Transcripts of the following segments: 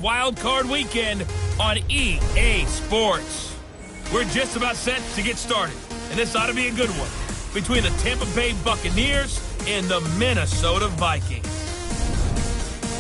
Wild Card Weekend on EA Sports. We're just about set to get started, and this ought to be a good one, between the Tampa Bay Buccaneers and the Minnesota Vikings.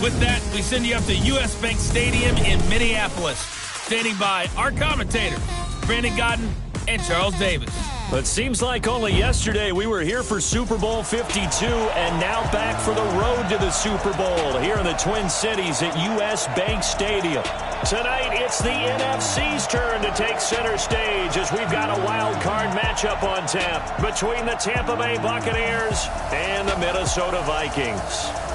With that, we send you up to US Bank Stadium in Minneapolis. Standing by our commentators, Brandon Godden and Charles Davis. But seems like only yesterday we were here for Super Bowl 52 and now back for the road to the Super Bowl here in the Twin Cities at US Bank Stadium. Tonight, it's the NFC's turn to take center stage as we've got a wild card matchup on tap between the Tampa Bay Buccaneers and the Minnesota Vikings.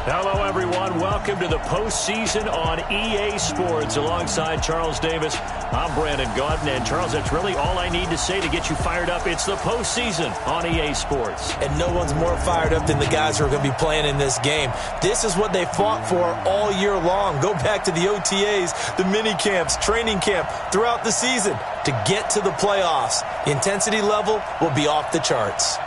Hello, everyone. Welcome to the postseason on EA Sports. Alongside Charles Davis, I'm Brandon Godden. And, Charles, that's really all I need to say to get you fired up. It's the postseason on EA Sports. And no one's more fired up than the guys who are going to be playing in this game. This is what they fought for all year long. Go back to the OTAs, the mini camps, training camp, throughout the season to get to the playoffs. The intensity level will be off the charts.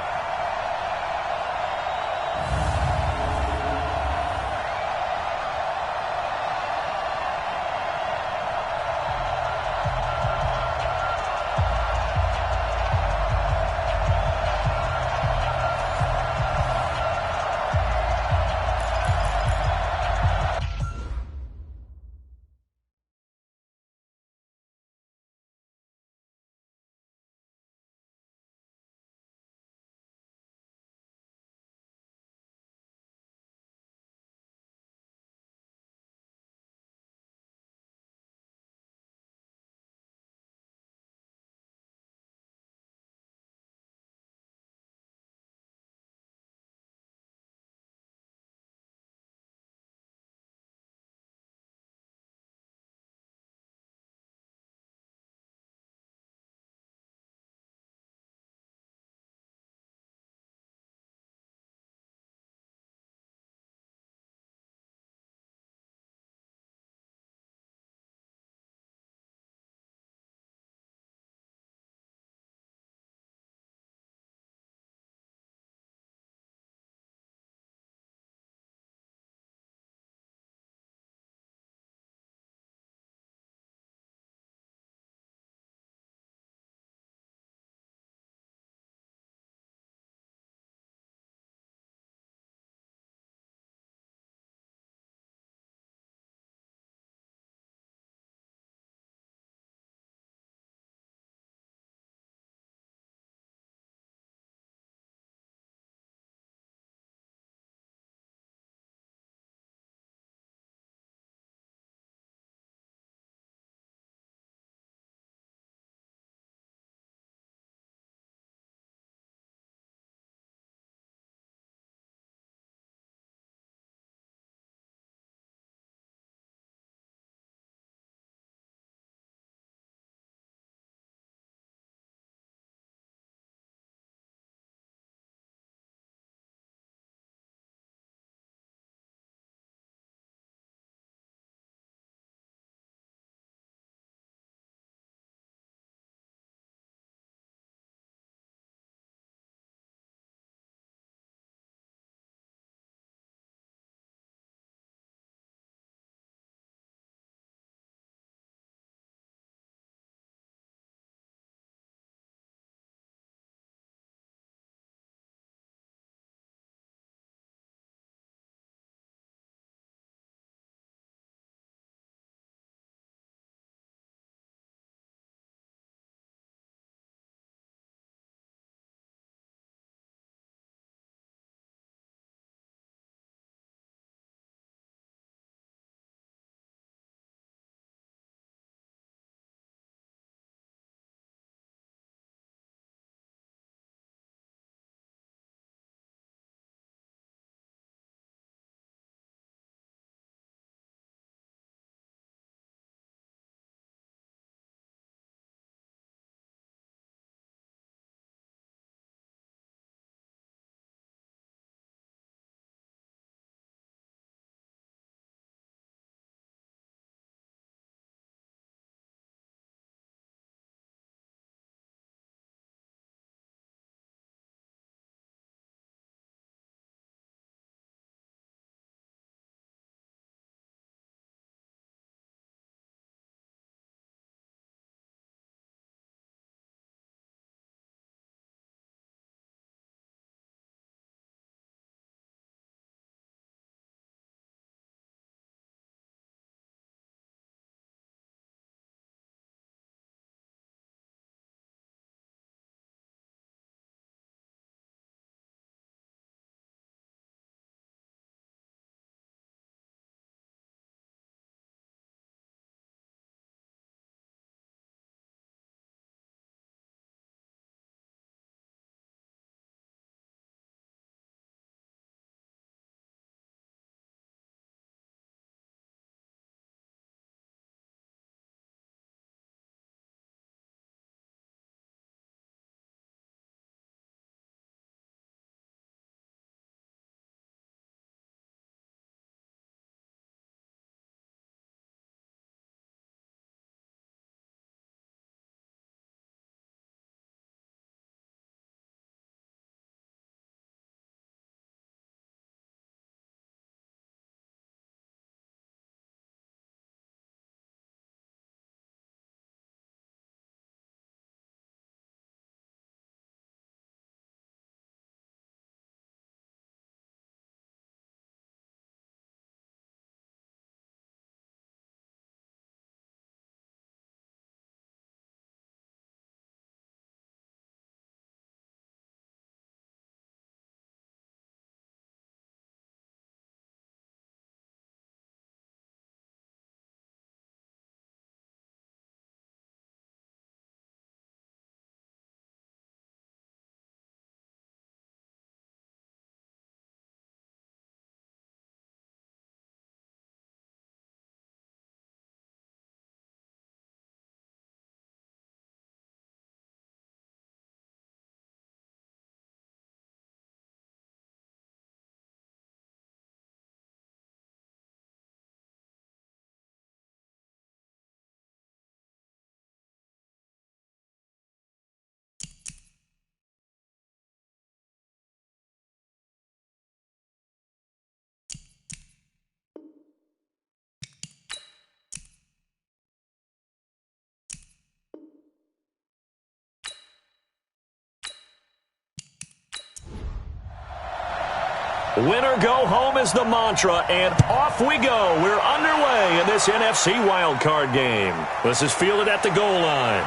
Win or go home is the mantra, and off we go. We're underway in this NFC wildcard game. This is fielded at the goal line.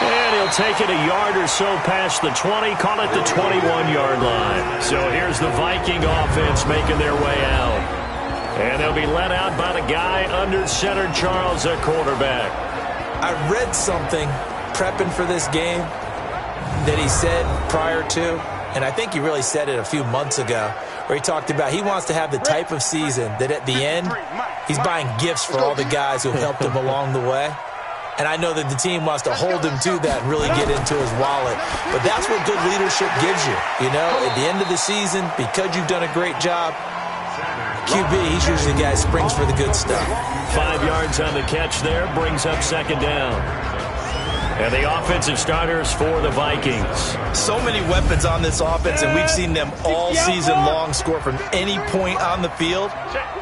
And he'll take it a yard or so past the 20, call it the 21-yard line. So here's the Viking offense making their way out. And they'll be let out by the guy under center, Charles, at quarterback. I read something prepping for this game that he said prior to, and I think he really said it a few months ago, where he talked about he wants to have the type of season that at the end, he's buying gifts for all the guys who helped him along the way. And I know that the team wants to hold him to that and really get into his wallet. But that's what good leadership gives you. You know, at the end of the season, because you've done a great job, QB, he's usually the guy who springs for the good stuff. 5 yards on the catch there, brings up second down. And the offensive starters for the Vikings. So many weapons on this offense, and we've seen them all season long score from any point on the field.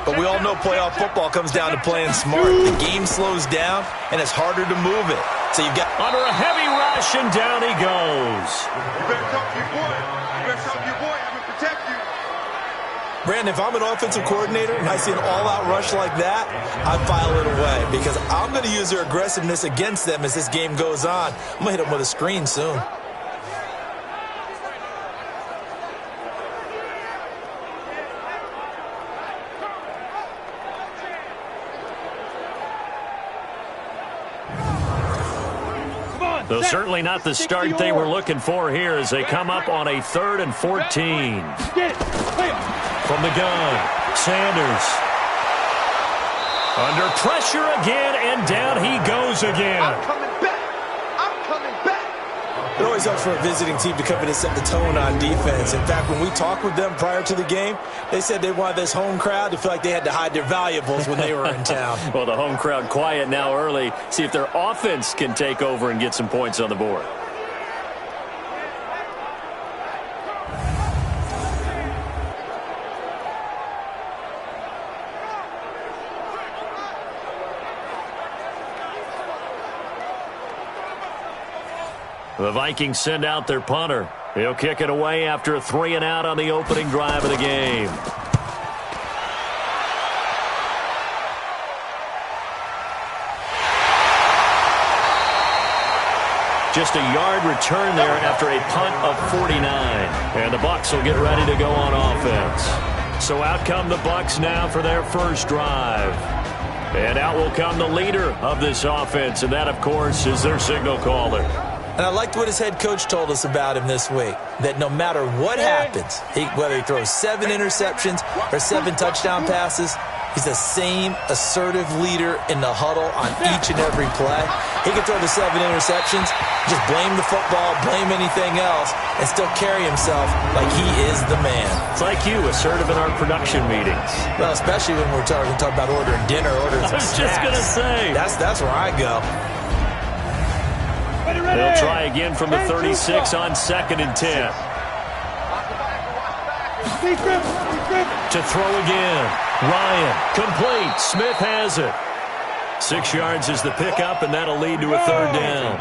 But we all know playoff football comes down to playing smart. The game slows down, and it's harder to move it. So you've got under a heavy rush, and down he goes. You better talk to your boy. You better talk to your boy. I'm going to protect you. Brandon, if I'm an offensive coordinator and I see an all-out rush like that, I file it away because I'm going to use their aggressiveness against them as this game goes on. I'm going to hit them with a screen soon. Though certainly not the start they were looking for here as they come up on a 3rd and 14. From the gun, Sanders. Under pressure again, and down he goes again. I'm coming back. I'm coming back. It always helps for a visiting team to come in and set the tone on defense. In fact, when we talked with them prior to the game, they said they wanted this home crowd to feel like they had to hide their valuables when they were in town. Well, the home crowd quiet now early. See if their offense can take over and get some points on the board. The Vikings send out their punter. He'll kick it away after a 3-and-out on the opening drive of the game. Just a yard return there after a punt of 49. And the Bucs will get ready to go on offense. So out come the Bucs now for their first drive. And out will come the leader of this offense, and that, of course, is their signal caller. And I liked what his head coach told us about him this week, that no matter what happens, whether he throws 7 interceptions or 7 touchdown passes, he's the same assertive leader in the huddle on each and every play. He can throw the 7 interceptions, just blame the football, blame anything else, and still carry himself like he is the man. It's like you, assertive in our production meetings. Well, especially when we're talking about ordering dinner, ordering some snacks. I was just going to say. That's where I go. They'll try again from the 36 on 2nd and 10. To throw again. Ryan, complete. Smith has it. 6 yards is the pickup, and that'll lead to a 3rd down.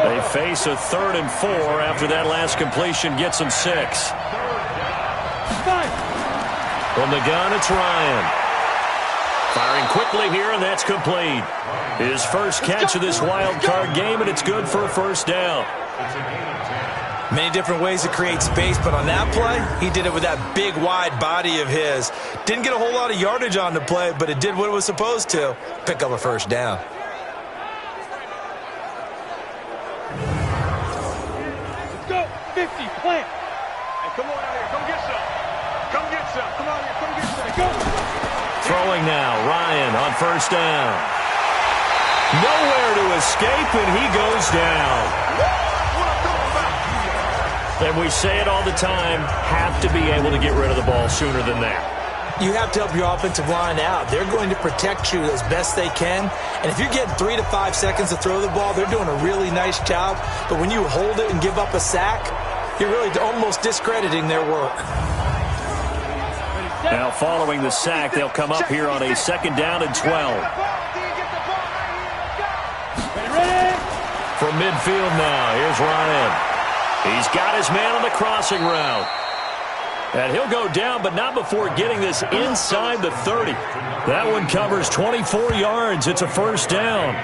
They face a 3rd and 4 after that last completion gets them 6. From the gun, it's Ryan. Firing quickly here, and that's complete. His first catch of this wild card game, and it's good for a 1st down. Many different ways to create space, but on that play, he did it with that big, wide body of his. Didn't get a whole lot of yardage on the play, but it did what it was supposed to, pick up a 1st down. Let's go. 50, plant. Hey, come on out here. Come get some. Come get some. Come on here. Come get some. Go. Throwing now, Ryan on 1st down. Nowhere to escape, and he goes down. And we say it all the time, have to be able to get rid of the ball sooner than that. You have to help your offensive line out. They're going to protect you as best they can. And if you're getting 3 to 5 seconds to throw the ball, they're doing a really nice job. But when you hold it and give up a sack, you're really almost discrediting their work. Now following the sack, they'll come up here on a 2nd down and 12. From midfield now, here's Ryan. He's got his man on the crossing route. And he'll go down, but not before getting this inside the 30. That one covers 24 yards. It's a first down.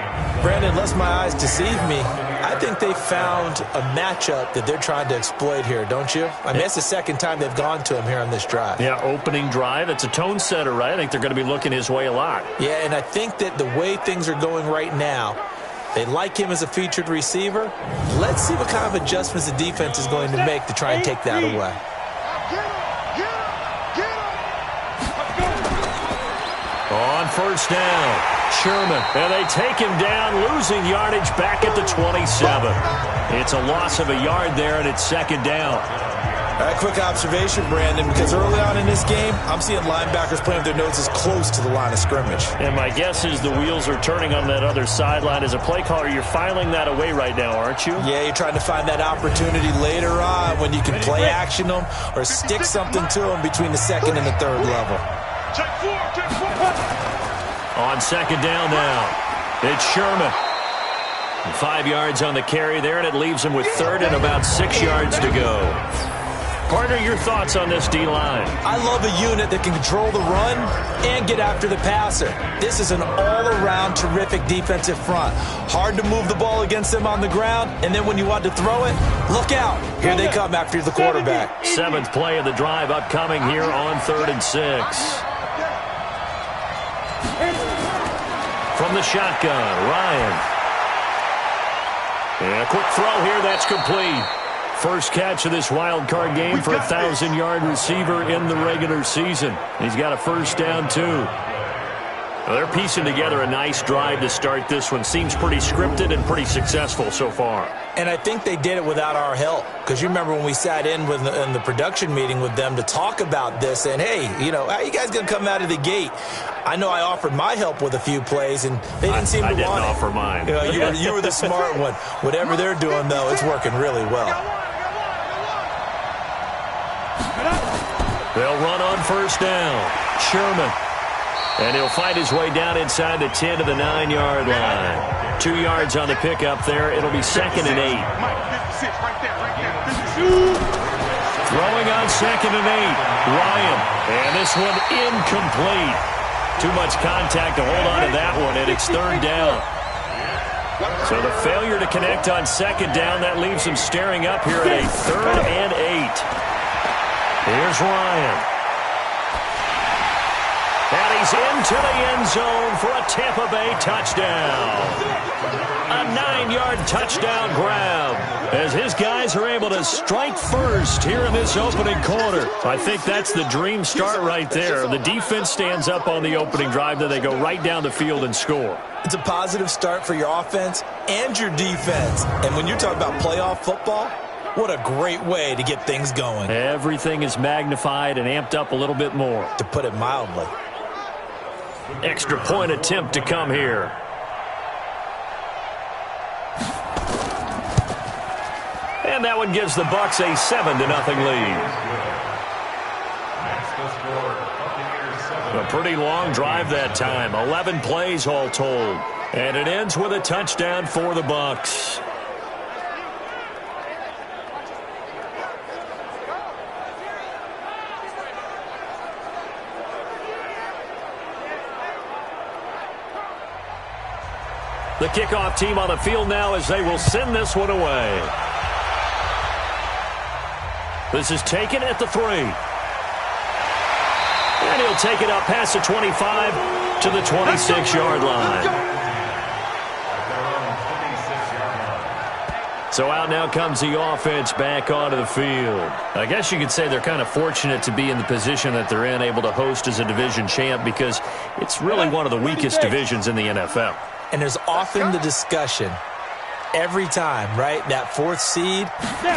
Brandon, unless my eyes deceive me, I think they found a matchup that they're trying to exploit here, don't you? I mean, it's the second time they've gone to him here on this drive. Yeah, opening drive. It's a tone setter, right? I think they're going to be looking his way a lot. Yeah, and I think that the way things are going right now, they like him as a featured receiver. Let's see what kind of adjustments the defense is going to make to try and take that away. On first down, Sherman. And they take him down, losing yardage back at the 27. It's a loss of a yard there, and it's second down. A quick observation, Brandon, because early on in this game, I'm seeing linebackers playing with their noses close to the line of scrimmage. And my guess is the wheels are turning on that other sideline. As a play caller, you're filing that away right now, aren't you? Yeah, you're trying to find that opportunity later on when you can play action them or stick something to them between the second and the third level. On second down now, it's Sherman. 5 yards on the carry there, and it leaves him with third and about 6 yards to go. Partner, your thoughts on this D-line? I love a unit that can control the run and get after the passer. This is an all-around terrific defensive front. Hard to move the ball against them on the ground, and then when you want to throw it, look out. Here they come after the quarterback. 7th play of the drive upcoming here on 3rd and 6. From the shotgun, Ryan. And a quick throw here, that's complete. First catch of this wild card game for a 1,000-yard receiver in the regular season. He's got a first down, too. Well, they're piecing together a nice drive to start this one. Seems pretty scripted and pretty successful so far. And I think they did it without our help. Because you remember when we sat in the production meeting with them to talk about this, and hey, you know, how you guys going to come out of the gate? I know I offered my help with a few plays, and they didn't seem to want it. I didn't offer mine. You know, you were the smart one. Whatever they're doing, though, it's working really well. They'll run on first down. Sherman. And he'll fight his way down inside the 10 to the 9-yard line. 2 yards on the pickup there. It'll be 2nd and 8. Throwing on 2nd and 8. Ryan. And this one incomplete. Too much contact to hold on to that one, and it's 3rd down. So the failure to connect on 2nd down, that leaves him staring up here at a 3rd and 8. Here's Ryan. And he's into the end zone for a Tampa Bay touchdown. A 9-yard touchdown grab as his guys are able to strike first here in this opening quarter. I think that's the dream start right there. The defense stands up on the opening drive, then they go right down the field and score. It's a positive start for your offense and your defense. And when you talk about playoff football, what a great way to get things going. Everything is magnified and amped up a little bit more. To put it mildly. Extra point attempt to come here. And that one gives the Bucs a 7-0 lead. A pretty long drive that time. 11 plays all told. And it ends with a touchdown for the Bucs. The kickoff team on the field now as they will send this one away. This is taken at the 3. And he'll take it up past the 25 to the 26-yard line. So out now comes the offense back onto the field. I guess you could say they're kind of fortunate to be in the position that they're in, able to host as a division champ, because it's really one of the weakest divisions in the NFL. And there's often the discussion every time, right? That 4th seed,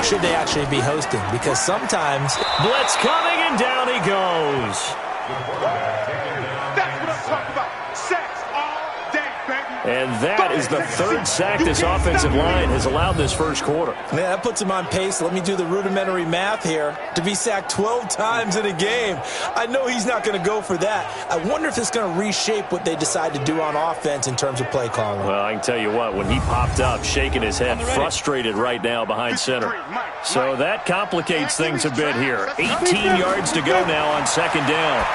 should they actually be hosting? Because sometimes... Blitz coming, and down he goes. That's what I'm talking about. Sacks all day, baby. And that is the third sack this offensive line has allowed this first quarter. Yeah, that puts him on pace. Let me do the rudimentary math here. To be sacked 12 times in a game. I know he's not going to go for that. I wonder if it's going to reshape what they decide to do on offense in terms of play calling. Well, I can tell you what, when he popped up, shaking his head, frustrated right now behind center. So that complicates things a bit here. 18 yards to go now on second down.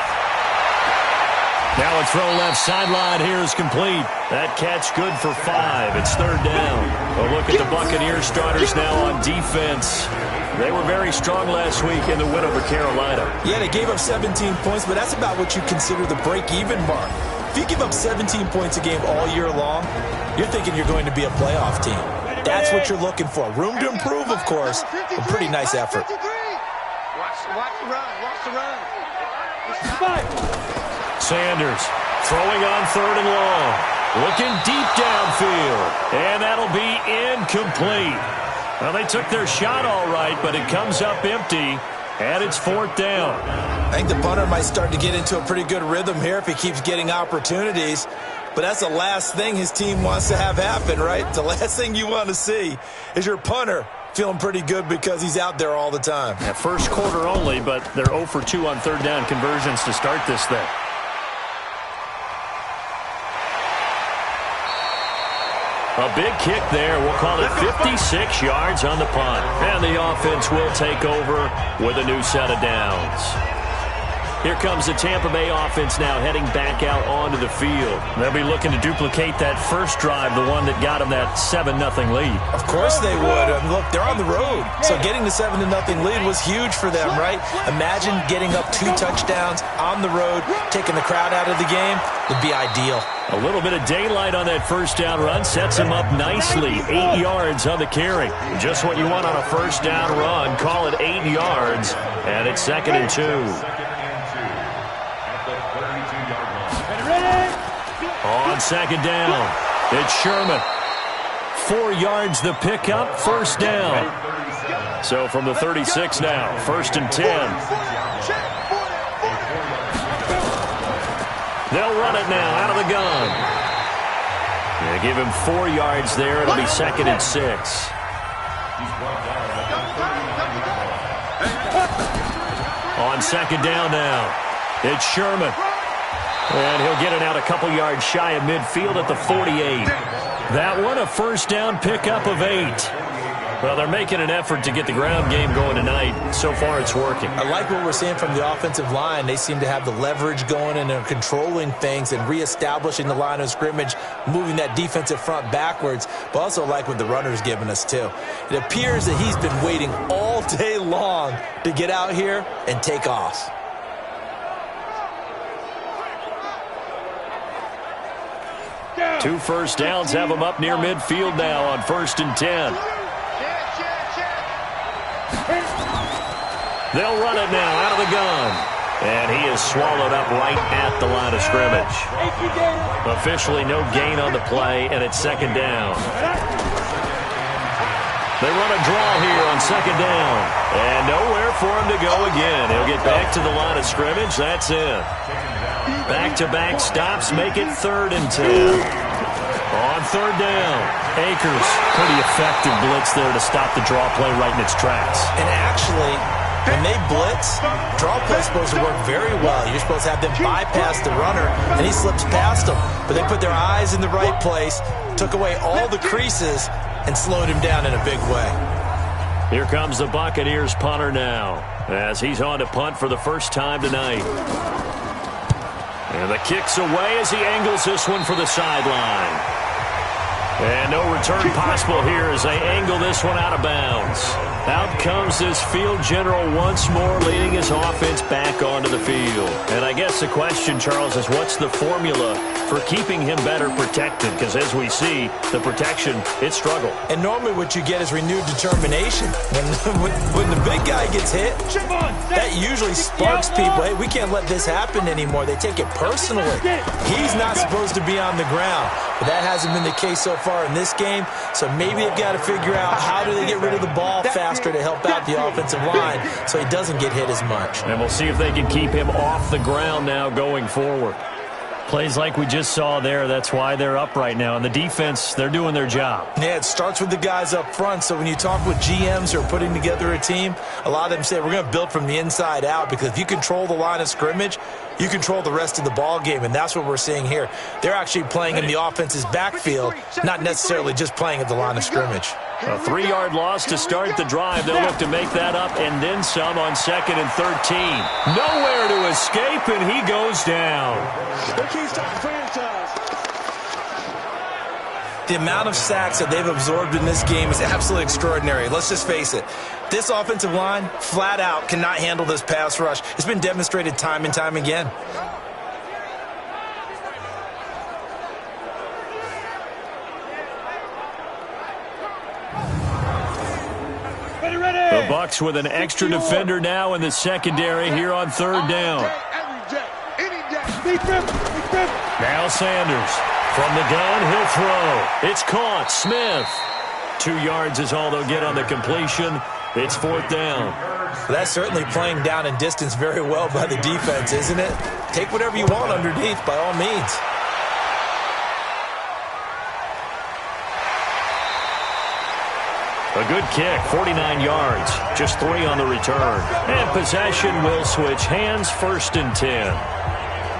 Now a throw left sideline here is complete. That catch good for 5. It's third down. A look at the Buccaneers starters now on defense. They were very strong last week in the win over Carolina. Yeah, they gave up 17 points, but that's about what you consider the break-even mark. If you give up 17 points a game all year long, you're thinking you're going to be a playoff team. That's what you're looking for. Room to improve, of course, a pretty nice effort. Watch the run. Watch the run. Sanders throwing on third and long. Looking deep downfield. And that'll be incomplete. Well, they took their shot all right, but it comes up empty. And it's fourth down. I think the punter might start to get into a pretty good rhythm here if he keeps getting opportunities. But that's the last thing his team wants to have happen, right? The last thing you want to see is your punter feeling pretty good because he's out there all the time. At first quarter only, but they're 0 for 2 on third down conversions to start this thing. A big kick there. We'll call it 56 yards on the punt. And the offense will take over with a new set of downs. Here comes the Tampa Bay offense now heading back out onto the field. They'll be looking to duplicate that first drive, the one that got them that 7-0 lead. Of course they would. Look, they're on the road. So getting the 7-0 lead was huge for them, right? Imagine getting up 2 touchdowns on the road, taking the crowd out of the game. Would be ideal. A little bit of daylight on that first down run sets him up nicely. 8 yards on the carry. Just what you want on a first down run. Call it 8 yards. And it's 2nd and 2. On second down, it's Sherman. 4 yards the pickup, first down. So from the 36 now, 1st and 10. They'll run it now out of the gun. They give him 4 yards there. It'll be 2nd and 6. On second down now, it's Sherman. And he'll get it out a couple yards shy of midfield at the 48. That one, a first down pickup of 8. Well, they're making an effort to get the ground game going tonight. So far, it's working. I like what we're seeing from the offensive line. They seem to have the leverage going, and they're controlling things and reestablishing the line of scrimmage, moving that defensive front backwards, but also like what the runner's giving us, too. It appears that he's been waiting all day long to get out here and take off. Two first downs have him up near midfield now on 1st and 10. They'll run it now out of the gun. And he is swallowed up right at the line of scrimmage. Officially no gain on the play, and it's 2nd down. They run a draw here on 2nd down. And nowhere for him to go again. He'll get back to the line of scrimmage. That's it. Back-to-back stops make it 3rd and 10. On 3rd down, Akers, pretty effective blitz there to stop the draw play right in its tracks. And actually, when they blitz, draw play is supposed to work very well. You're supposed to have them bypass the runner, and he slips past them. But they put their eyes in the right place, took away all the creases, and slowed him down in a big way. Here comes the Buccaneers punter now, as he's on to punt for the first time tonight. And the kick's away as he angles this one for the sideline. And no return possible here as they angle this one out of bounds. Out comes this field general once more, leading his offense back onto the field. And I guess the question, Charles, is what's the formula for keeping him better protected? Because as we see, the protection, it struggled. And normally what you get is renewed determination. When the big guy gets hit, that usually sparks people. Hey, we can't let this happen anymore. They take it personally. He's not supposed to be on the ground. But that hasn't been the case so far in this game. So maybe they've got to figure out how do they get rid of the ball faster to help out the offensive line so he doesn't get hit as much. And we'll see if they can keep him off the ground now going forward. Plays like we just saw there. That's why they're up right now. And the defense, they're doing their job. Yeah, it starts with the guys up front. So when you talk with GMs who are putting together a team, a lot of them say we're going to build from the inside out, because if you control the line of scrimmage, you control the rest of the ball game, and that's what we're seeing here. They're actually playing in the offense's backfield, not necessarily just playing at the line of scrimmage. A 3-yard loss to start the drive. They'll look to make that up and then some on 2nd and 13. Nowhere to escape, and he goes down. The amount of sacks that they've absorbed in this game is absolutely extraordinary. Let's just face it. This offensive line, flat out, cannot handle this pass rush. It's been demonstrated time and time again. The Bucs with an extra defender now in the secondary here on 3rd down. Now Sanders. From the gun, he'll throw. It's caught. Smith. 2 yards is all they'll get on the completion. It's 4th down. That's certainly playing down and distance very well by the defense, isn't it? Take whatever you want underneath, by all means. A good kick, 49 yards, just 3 on the return. And possession will switch hands, 1st and 10.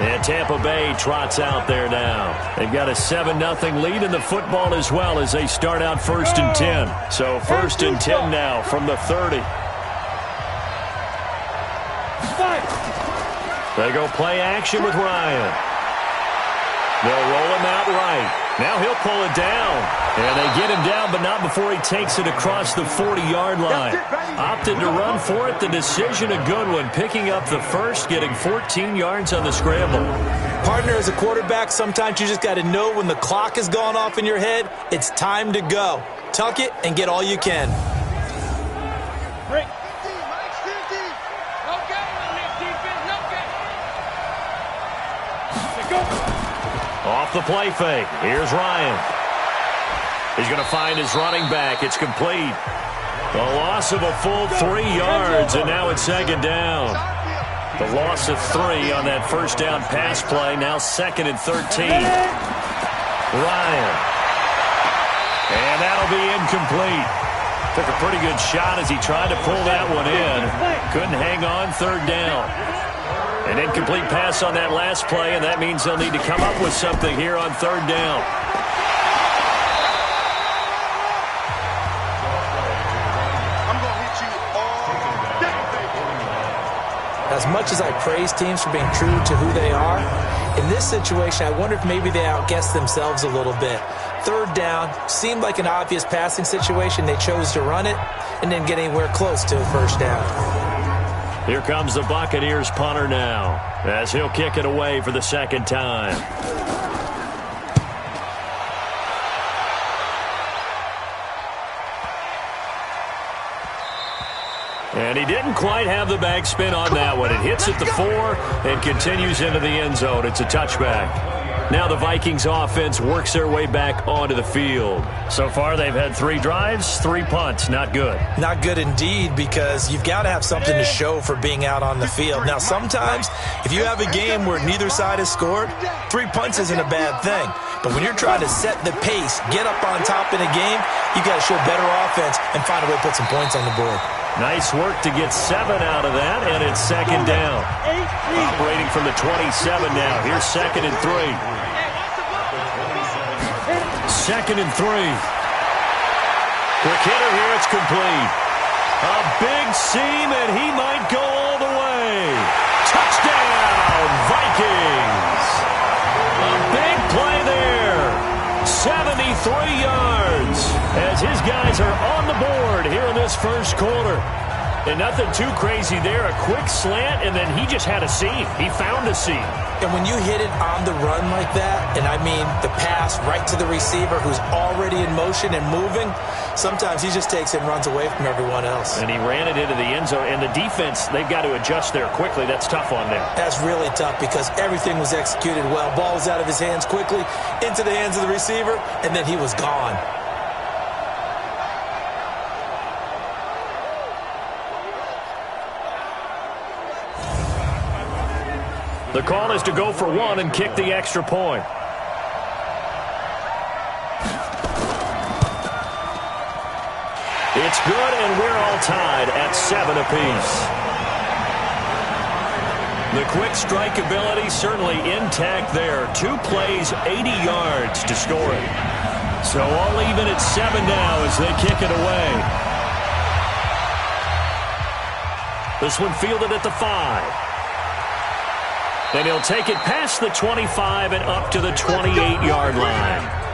And Tampa Bay trots out there now. They've got a 7-0 lead in the football as well as they start out 1st and 10. So 1st and 10 now from the 30. They go play action with Ryan. They'll roll him out right. Now he'll pull it down. And they get him down, but not before he takes it across the 40-yard line. Opted to run for it. The decision a good one. Picking up the first, getting 14 yards on the scramble. Partner, as a quarterback, sometimes you just got to know when the clock has gone off in your head, it's time to go. Tuck it and get all you can. Break. Off the play fake. Here's Ryan. He's going to find his running back. It's complete. A loss of a full 3 yards, and now it's 2nd down. The loss of 3 on that 1st down pass play. Now 2nd and 13. Ryan. And that'll be incomplete. Took a pretty good shot as he tried to pull that one in. Couldn't hang on, 3rd down. An incomplete pass on that last play, and that means they'll need to come up with something here on 3rd down. As much as I praise teams for being true to who they are, in this situation, I wonder if maybe they outguessed themselves a little bit. 3rd down seemed like an obvious passing situation. They chose to run it and didn't get anywhere close to a 1st down. Here comes the Buccaneers punter now, as he'll kick it away for the 2nd time. And he didn't quite have the backspin on that one. It hits at the 4 and continues into the end zone. It's a touchback. Now the Vikings offense works their way back onto the field. So far they've had 3 drives, 3 punts. Not good. Not good indeed, because you've got to have something to show for being out on the field. Now sometimes if you have a game where neither side has scored, 3 punts isn't a bad thing. But when you're trying to set the pace, get up on top in a game, you've got to show better offense and find a way to put some points on the board. Nice work to get 7 out of that, and it's 2nd down. Operating from the 27 now. Here's 2nd and 3. 2nd and 3. Quick hitter here, it's complete. A big seam, and he might go all the way. Touchdown, Vikings. A big play there. 73 yards as his guys are on the board here in this 1st quarter. And nothing too crazy there. A quick slant, and then he just had a seam. He found a seam. And when you hit it on the run like that, and I mean the pass right to the receiver who's already in motion and moving, sometimes he just takes it and runs away from everyone else. And he ran it into the end zone. And the defense, they've got to adjust there quickly. That's tough on them. That's really tough because everything was executed well. Ball was out of his hands quickly, into the hands of the receiver, and then he was gone. The call is to go for one and kick the extra point. It's good, and we're all tied at 7 apiece. The quick strike ability certainly intact there. 2 plays, 80 yards to score it. So all even at 7 now as they kick it away. This one fielded at the 5. And he'll take it past the 25 and up to the 28-yard line.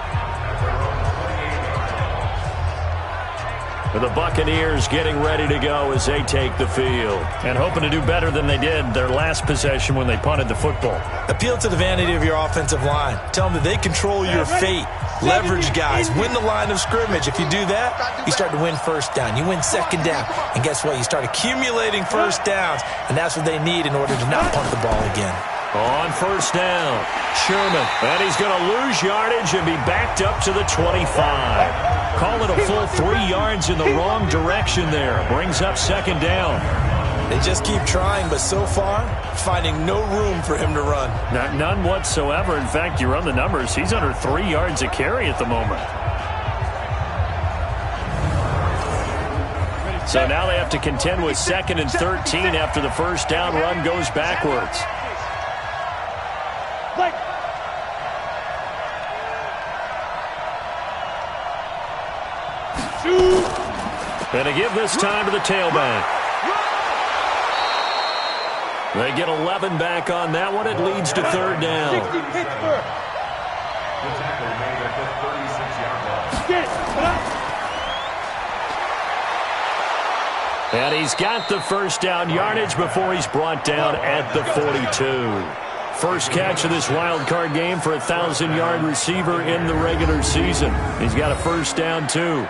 The Buccaneers getting ready to go as they take the field. And hoping to do better than they did their last possession when they punted the football. Appeal to the vanity of your offensive line. Tell them that they control your fate. Leverage guys. Win the line of scrimmage. If you do that, you start to win first down. You win second down. And guess what? You start accumulating first downs. And that's what they need in order to not punt the ball again. On first down, Sherman. And he's going to lose yardage and be backed up to the 25. Call it a full 3 yards in the wrong direction there. Brings up second down. They just keep trying, but so far, finding no room for him to run. None whatsoever. In fact, you run the numbers. He's under 3 yards a carry at the moment. So now they have to contend with 2nd and 13 after the first down run goes backwards. And to give this time to the tailback. They get 11 back on that one. It leads to third down. And he's got the first down yardage before he's brought down at the 42. First catch of this wild card game for a 1,000-yard receiver in the regular season. He's got a first down, too.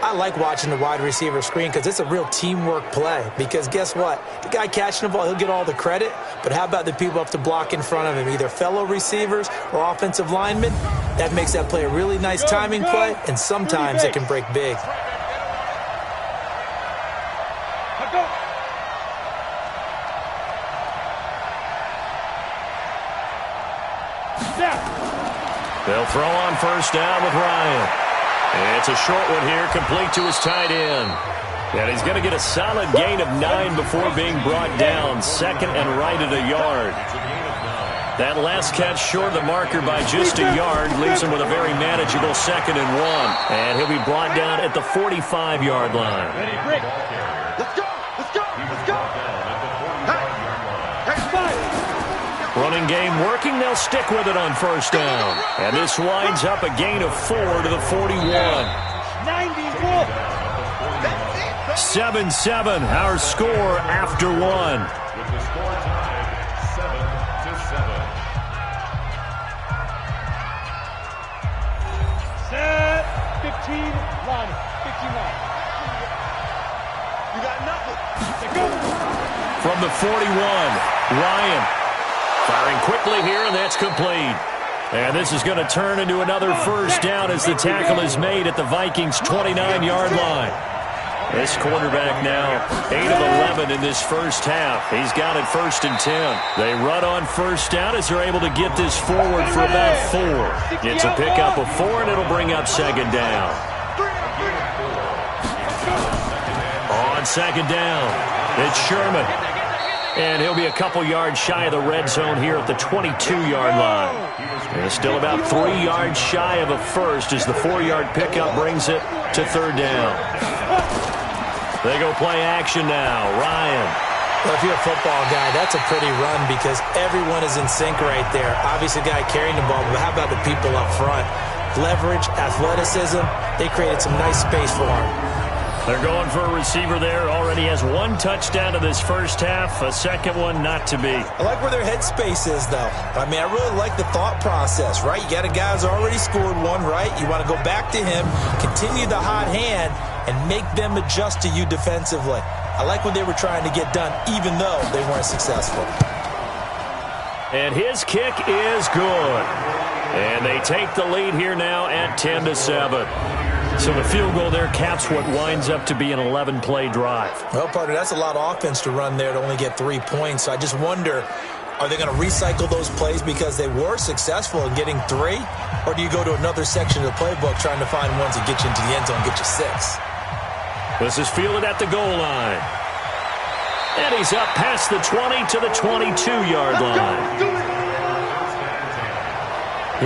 I like watching the wide receiver screen because it's a real teamwork play. Because guess what? The guy catching the ball, he'll get all the credit. But how about the people up to block in front of him, either fellow receivers or offensive linemen? That makes that play a really nice timing play, and sometimes it can break big. They'll throw on first down with Ryan. It's a short one here, complete to his tight end. And he's going to get a solid gain of 9 before being brought down. 2nd and right at a yard. That last catch short of the marker by just a yard leaves him with a very manageable 2nd and 1. And he'll be brought down at the 45-yard line. Ready, break. Let's go, let's go, let's go. Hey, five. Running game working, they'll stick with it on first down. And this winds up a gain of 4 to the 41. 91. 7-7, our score after 1. With the score tied 7-7. Set, 15, line, 15 line. You got nothing. Go. From the 41, Ryan. Firing quickly here, and that's complete. And this is going to turn into another first down as the tackle is made at the Vikings' 29-yard line. This quarterback now 8 of 11 in this first half. He's got it 1st and 10. They run on first down as they're able to get this forward for about 4. It's a pickup of 4, and it'll bring up second down. On second down, it's Sherman. And he'll be a couple yards shy of the red zone here at the 22-yard line. And still about 3 yards shy of a first as the 4-yard pickup brings it to third down. They go play action now. Ryan. Well, if you're a football guy, that's a pretty run because everyone is in sync right there. Obviously, the guy carrying the ball, but how about the people up front? Leverage, athleticism, they created some nice space for him. They're going for a receiver there. Already has 1 touchdown in this first half. A second one not to be. I like where their headspace is, though. I mean, I really like the thought process, right? You got a guy who's already scored 1, right? You want to go back to him, continue the hot hand, and make them adjust to you defensively. I like what they were trying to get done, even though they weren't successful. And his kick is good. And they take the lead here now at 10-7. So the field goal there caps what winds up to be an 11-play drive. Well, partner, that's a lot of offense to run there to only get 3 points. So I just wonder, Are they going to recycle those plays because they were successful in getting 3? Or do you go to another section of the playbook trying to find ones that get you into the end zone and get you 6? This is fielded at the goal line. And he's up past the 20 to the 22-yard line.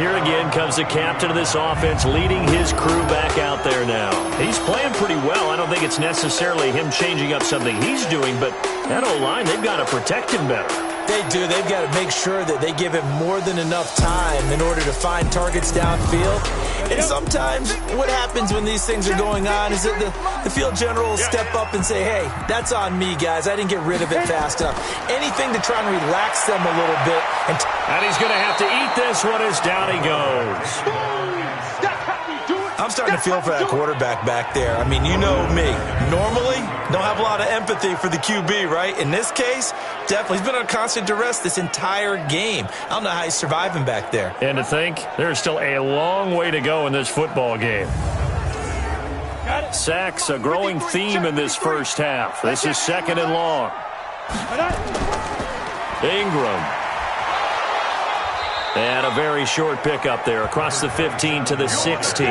Here again comes the captain of this offense leading his crew back out there now. He's playing pretty well. I don't think it's necessarily him changing up something he's doing, but that O-line, they've got to protect him better. They do. They've got to make sure that they give him more than enough time in order to find targets downfield. And sometimes what happens when these things are going on is that the field general will step up and say, hey, that's on me, guys. I didn't get rid of it fast enough. Anything to try and relax them a little bit. And he's going to have to eat this one as down he goes. I'm starting to feel for that quarterback back there. I mean, you know me. Normally, don't have a lot of empathy for the QB, right? In this case, definitely. He's been on constant duress this entire game. I don't know how he's surviving back there. And to think, there's still a long way to go in this football game. Sacks, a growing theme in this first half. This is 2nd and long. Ingram. And a very short pickup there across the 15 to the 16.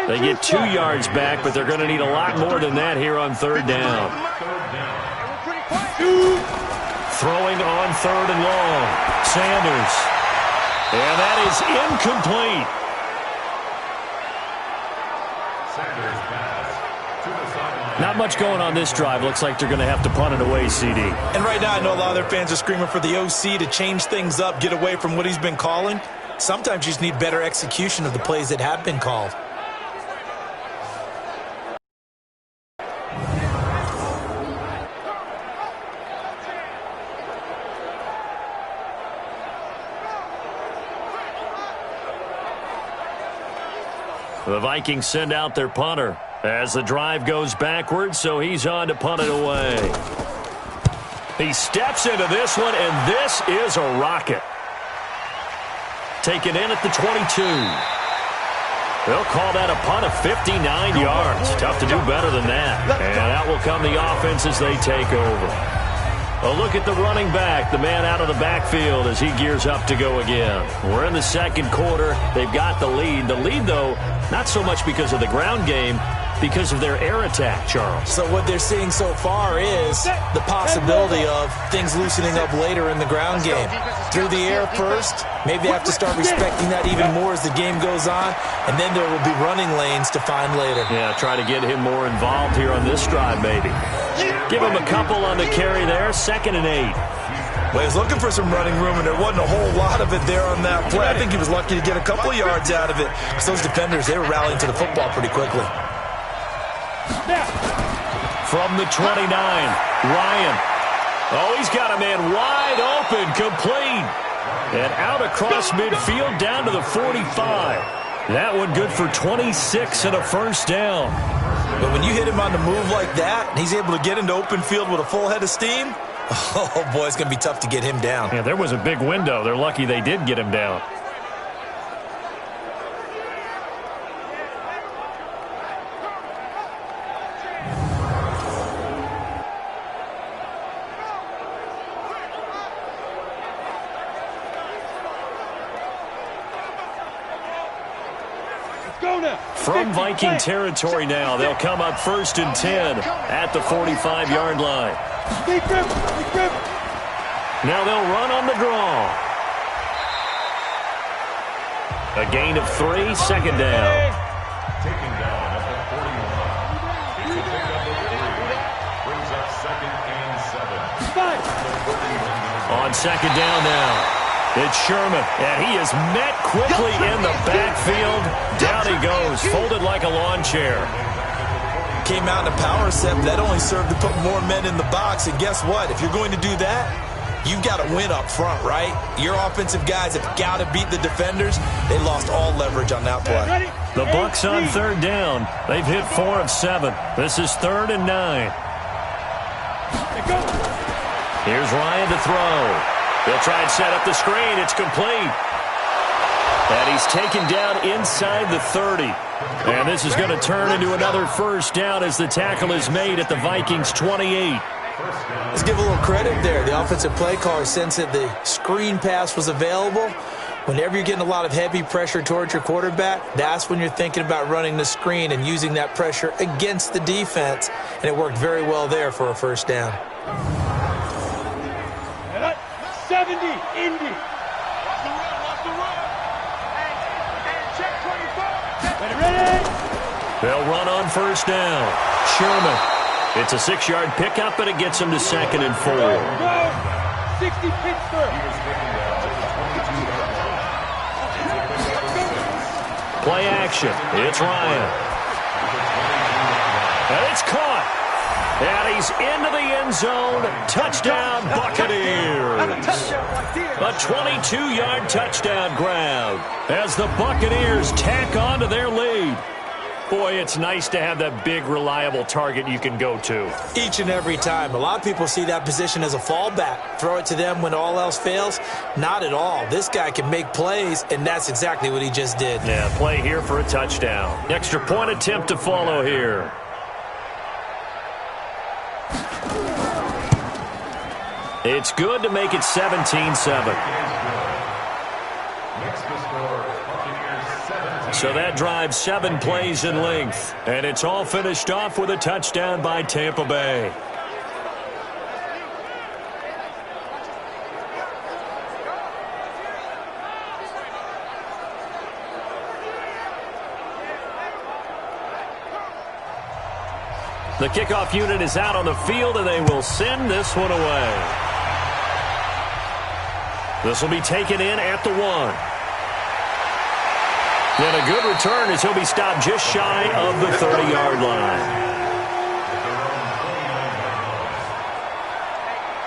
They get 2 yards back, but they're going to need a lot more than that here on 3rd down. Throwing on 3rd and long. Sanders. And that is incomplete. Not much going on this drive. Looks like they're going to have to punt it away, CD. And right now I know a lot of their fans are screaming for the OC to change things up, get away from what he's been calling. Sometimes you just need better execution of the plays that have been called. The Vikings send out their punter as the drive goes backwards, so he's on to punt it away. He steps into this one, and this is a rocket. Taken in at the 22. They'll call that a punt of 59 yards. Tough to do better than that. And out will come the offense as they take over. A look at the running back, the man out of the backfield as he gears up to go again. We're in the 2nd quarter. They've got the lead. The lead, though, not so much because of the ground game, because of their air attack, Charles. So what they're seeing so far is the possibility of things loosening up later in the ground game. Through the air first, maybe they have to start respecting that even more as the game goes on, and then there will be running lanes to find later. Yeah, try to get him more involved here on this drive, maybe. Give him a couple on the carry there, 2nd and 8. Well, he was looking for some running room, and there wasn't a whole lot of it there on that play. I think he was lucky to get a couple of yards out of it, because those defenders, they were rallying to the football pretty quickly. From the 29, Ryan. Oh, he's got a man wide open, complete. And out across midfield down to the 45. That one good for 26 and a first down. But when you hit him on the move like that, and he's able to get into open field with a full head of steam, oh, boy, it's going to be tough to get him down. Yeah, there was a big window. They're lucky they did get him down. From Viking territory now, they'll come up 1st and 10 at the 45-yard line. Now they'll run on the draw. A gain of 3, 2nd down. Taken down at the 41. It's a pickup of 3. Brings up 2nd and 7. On 2nd down now. It's Sherman, and he is met quickly in the backfield. Down he goes, folded like a lawn chair. Came out in a power set, but that only served to put more men in the box. And guess what? If you're going to do that, you've got to win up front, right? Your offensive guys have got to beat the defenders. They lost all leverage on that play. The Bucs on 3rd down. They've hit 4 of 7. This is 3rd and 9. Here's Ryan to throw. They'll try and set up the screen. It's complete. And he's taken down inside the 30. And this is going to turn into another first down as the tackle is made at the Vikings' 28. Let's give a little credit there. The offensive play caller sensed that the screen pass was available. Whenever you're getting a lot of heavy pressure towards your quarterback, that's when you're thinking about running the screen and using that pressure against the defense. And it worked very well there for a first down. 70, Indy. Watch the run. And check 24. Ready. They'll run on first down. Sherman. It's a 6-yard pickup, and it gets him to 2nd and 4. Go. 60 Pittsburgh. Play action. It's Ryan. And it's caught. And he's into the end zone. Touchdown, Buccaneers. A 22-yard touchdown grab as the Buccaneers tack on to their lead. Boy, it's nice to have that big, reliable target you can go to. Each and every time. A lot of people see that position as a fallback. Throw it to them when all else fails. Not at all. This guy can make plays, and that's exactly what he just did. Yeah, play here for a touchdown. Extra point attempt to follow here. It's good to make it 17-7. So that drives 7 plays in length. And it's all finished off with a touchdown by Tampa Bay. The kickoff unit is out on the field, and they will send this one away. This will be taken in at the 1. And a good return as he'll be stopped just shy of the 30-yard line.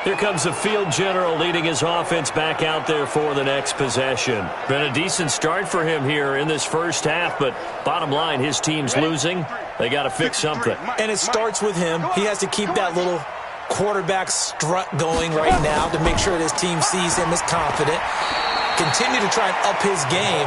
Here comes the field general leading his offense back out there for the next possession. Been a decent start for him here in this first half, but bottom line, his team's losing. They got to fix something. And it starts with him. He has to keep that little quarterback strut going right now to make sure that his team sees him as confident. Continue to try and up his game.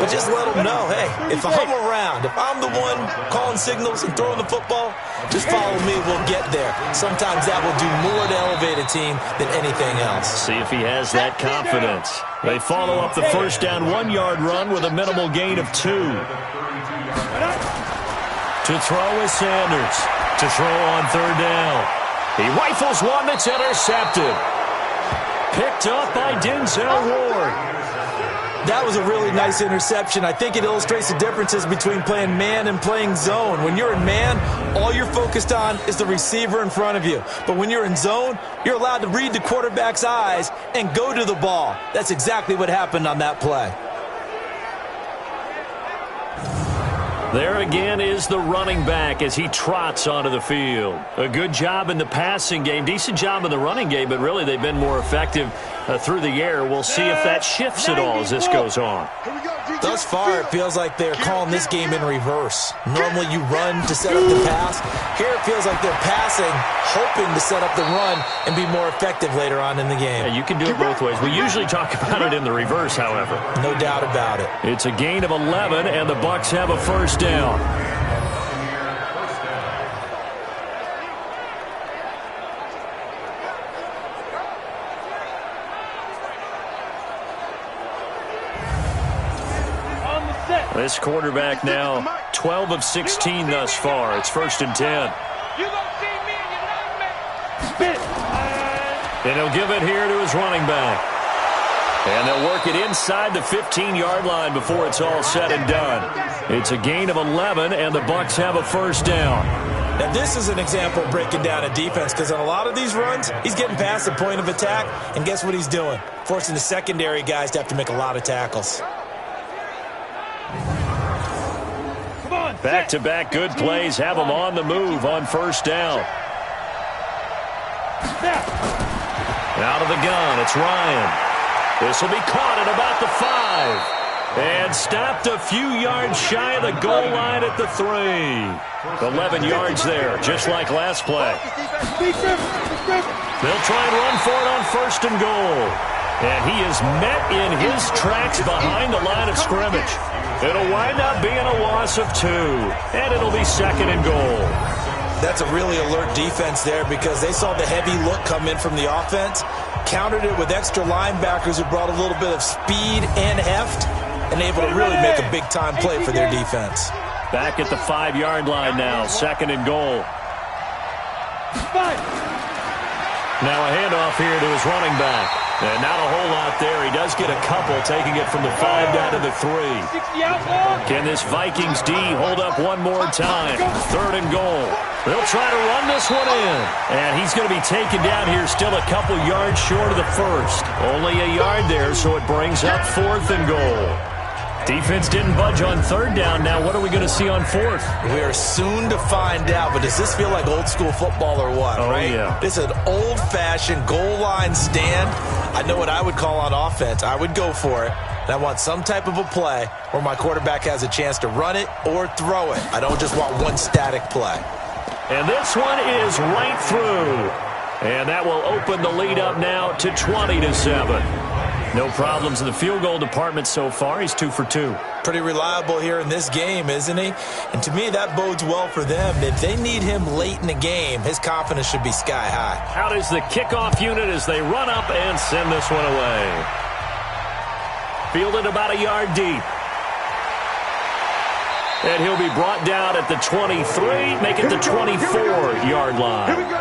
But just let them know, hey, if I'm around, if I'm the one calling signals and throwing the football, just follow me, we'll get there. Sometimes that will do more to elevate a team than anything else. See if he has that confidence. They follow up the first down 1-yard run with a minimal gain of 2. To throw is Sanders. To throw on third down. He rifles one that's intercepted. Picked up by Denzel Ward. That was a really nice interception. I think it illustrates the differences between playing man and playing zone. When you're in man, all you're focused on is the receiver in front of you. But when you're in zone, you're allowed to read the quarterback's eyes and go to the ball. That's exactly what happened on that play. There again is the running back as he trots onto the field. A good job in the passing game, decent job in the running game, but really they've been more effective through the air. We'll see if that shifts at all as this goes on. Thus far, it feels like they're calling this game in reverse. Normally you run to set up the pass. Here it feels like they're passing, hoping to set up the run and be more effective later on in the game. Yeah, you can do it both ways. We usually talk about it in the reverse, however. No doubt about it. It's a gain of 11, and the Bucs have a first down. This quarterback now 12 of 16 thus far. It's 1st and 10. You don't see me and you not me. Spit. And he'll give it here to his running back. And they'll work it inside the 15-yard line before it's all said and done. It's a gain of 11, and the Bucs have a first down. Now, this is an example of breaking down a defense, because on a lot of these runs, he's getting past the point of attack, and guess what he's doing? Forcing the secondary guys to have to make a lot of tackles. Back-to-back good plays have them on the move on first down. Out of the gun, it's Ryan. This will be caught at about the 5. And stopped a few yards shy of the goal line at the 3. 11 yards there, just like last play. They'll try and run for it on 1st and goal. And he is met in his tracks behind the line of scrimmage. It'll wind up being a loss of 2. And it'll be 2nd and goal. That's a really alert defense there because they saw the heavy look come in from the offense, countered it with extra linebackers who brought a little bit of speed and heft, and able to really make a big-time play for their defense. Back at the 5-yard line now, 2nd and goal. Now a handoff here to his running back. And not a whole lot there. He does get a couple, taking it from the 5 down to the 3. Can this Vikings D hold up one more time? 3rd and goal. They'll try to run this one in. And he's going to be taken down here still a couple yards short of the 1st. Only a yard there, so it brings up 4th and goal. Defense didn't budge on 3rd down. Now what are we going to see on 4th? We are soon to find out, but does this feel like old school football or what, right? Yeah. This is an old-fashioned goal line stand. I know what I would call on offense. I would go for it. And I want some type of a play where my quarterback has a chance to run it or throw it. I don't just want one static play. And this one is right through. And that will open the lead up now to 20-7. No problems in the field goal department so far. He's 2 for 2. Pretty reliable here in this game, isn't he? And to me, that bodes well for them. If they need him late in the game, his confidence should be sky high. Out is the kickoff unit as they run up and send this one away. Fielded about a yard deep. And he'll be brought down at the 23, make it the 24-yard line. Here we go.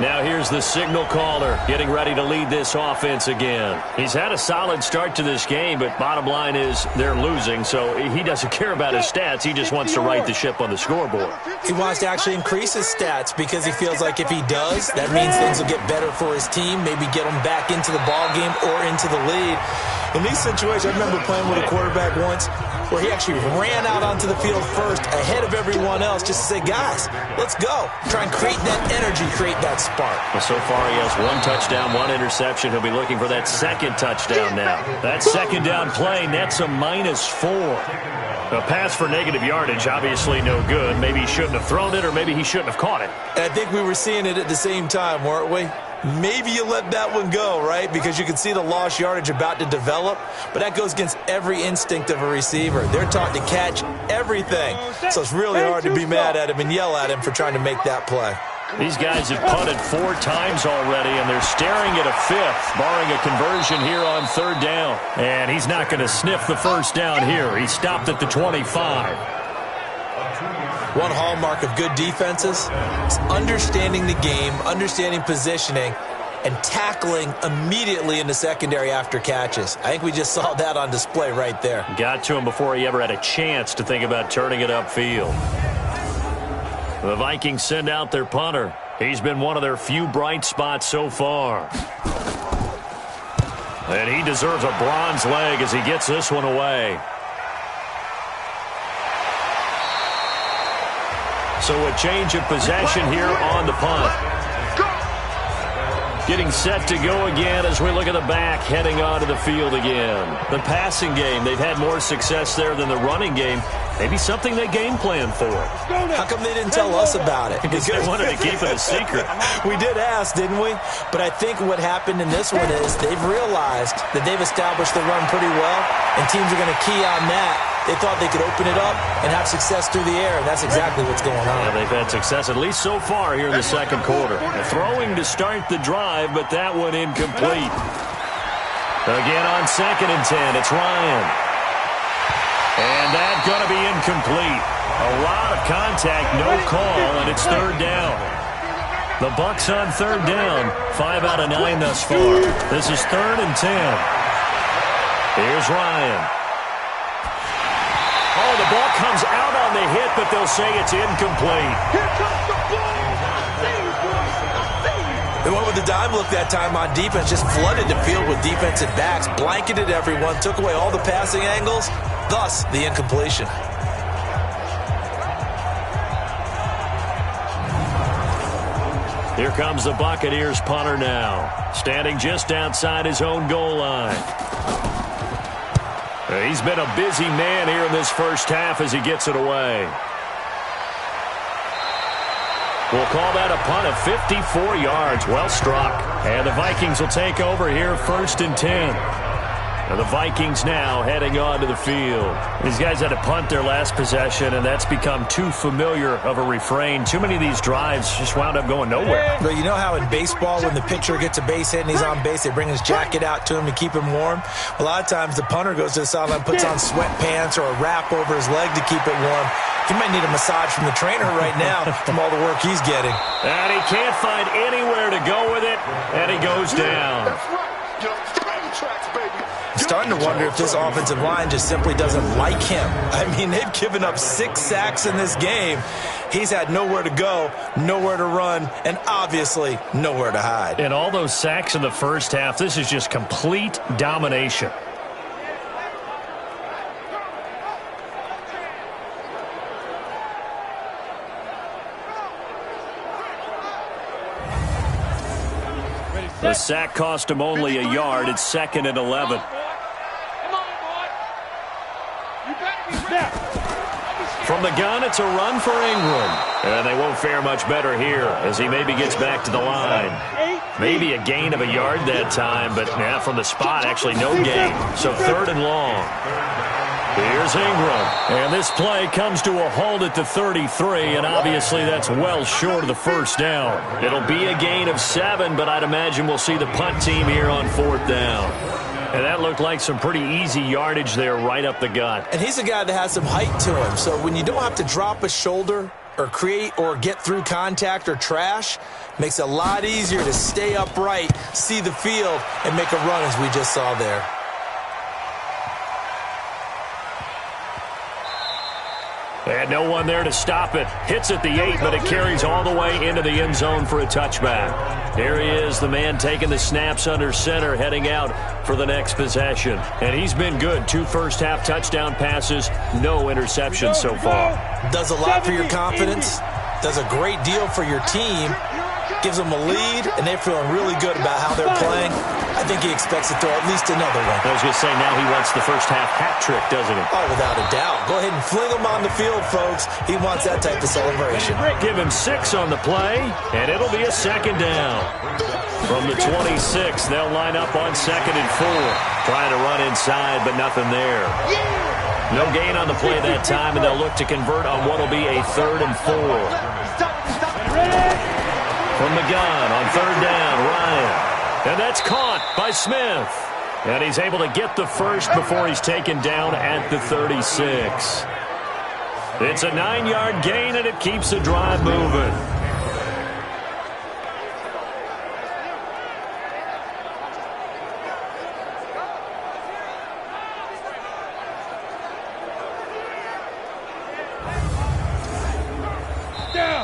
Now here's the signal caller getting ready to lead this offense again. He's had a solid start to this game, but bottom line is they're losing, so he doesn't care about his stats. He just wants to right the ship on the scoreboard. He wants to actually increase his stats because he feels like if he does, that means things will get better for his team, maybe get him back into the ball game or into the lead. In these situations, I remember playing with a quarterback once where he actually ran out onto the field first ahead of everyone else just to say, guys, let's go. Try and create that energy, create that spark. Well, so far he has 1 touchdown, 1 interception. He'll be looking for that 2nd touchdown now. That 2nd down play nets a -4. A pass for negative yardage, obviously no good. Maybe he shouldn't have thrown it, or maybe he shouldn't have caught it. And I think we were seeing it at the same time, weren't we? Maybe you let that one go, right? Because you can see the lost yardage about to develop, but that goes against every instinct of a receiver. They're taught to catch everything, so it's really hard to be mad at him and yell at him for trying to make that play. These guys have punted 4 times already, and they're staring at a 5th, barring a conversion here on 3rd down. And he's not going to sniff the 1st down here. He stopped at the 25. One hallmark of good defenses is understanding the game, understanding positioning, and tackling immediately in the secondary after catches. I think we just saw that on display right there. Got to him before he ever had a chance to think about turning it upfield. The Vikings send out their punter. He's been one of their few bright spots so far. And he deserves a bronze leg as he gets this one away. So a change of possession here on the punt. Getting set to go again as we look at the back, heading onto the field again. The passing game, they've had more success there than the running game. Maybe something they game plan for. How come they didn't tell us about it? Because they wanted to keep it a secret. We did ask, didn't we? But I think what happened in this one is they've realized that they've established the run pretty well, and teams are going to key on that. They thought they could open it up and have success through the air, and that's exactly what's going on. Yeah, they've had success, at least so far here in the 2nd quarter. Throwing to start the drive, but that one incomplete. Again on 2nd and 10, it's Ryan. And that's going to be incomplete. A lot of contact, no call, and it's 3rd down. The Bucs on 3rd down, 5 out of 9 thus far. This is 3rd and 10. Here's Ryan. Oh, the ball comes out on the hit, but they'll say it's incomplete. Here comes the ball. They went with the dime look that time on defense, just flooded the field with defensive backs, blanketed everyone, took away all the passing angles, thus the incompletion. Here comes the Buccaneers punter now, standing just outside his own goal line. He's been a busy man here in this first half as he gets it away. We'll call that a punt of 54 yards. Well struck. And the Vikings will take over here 1st and 10. And the Vikings now heading onto the field. These guys had to punt their last possession, and that's become too familiar of a refrain. Too many of these drives just wound up going nowhere. But you know how in baseball, when the pitcher gets a base hit and he's on base, they bring his jacket out to him to keep him warm? A lot of times the punter goes to the sideline, puts on sweatpants or a wrap over his leg to keep it warm. He might need a massage from the trainer right now from all the work he's getting. And he can't find anywhere to go with it, and he goes down. That's right. Just train tracks, baby. I'm starting to wonder if this offensive line just simply doesn't like him. I mean, they've given up 6 sacks in this game. He's had nowhere to go, nowhere to run, and obviously nowhere to hide. And all those sacks in the first half, this is just complete domination. The sack cost him only a yard. It's 2nd and 11. From the gun, it's a run for Ingram. And they won't fare much better here as he maybe gets back to the line. Maybe a gain of a yard that time, but from the spot, actually no gain. So 3rd and long. Here's Ingram. And this play comes to a halt at the 33, and obviously that's well short of the first down. It'll be a gain of 7, but I'd imagine we'll see the punt team here on 4th down. And that looked like some pretty easy yardage there right up the gut. And he's a guy that has some height to him, so when you don't have to drop a shoulder or create or get through contact or trash, makes it a lot easier to stay upright, see the field, and make a run as we just saw there. And no one there to stop it. Hits at the 8, but it carries all the way into the end zone for a touchback. Here he is, the man taking the snaps under center, heading out for the next possession. And he's been good. 2 first-half touchdown passes, no interceptions so far. Does a lot for your confidence, does a great deal for your team, gives them a lead, and they're feeling really good about how they're playing. I think he expects to throw at least another one. I was going to say, now he wants the first-half hat trick, doesn't he? Oh, without a doubt. Go ahead and fling him on the field, folks. He wants that type of celebration. Give him 6 on the play, and it'll be a 2nd down. From the 26, they'll line up on 2nd and 4. Trying to run inside, but nothing there. No gain on the play that time, and they'll look to convert on what will be a 3rd and 4. From the gun on 3rd down, Ryan. And that's caught by Smith. And he's able to get the first before he's taken down at the 36. It's a 9-yard gain, and it keeps the drive moving.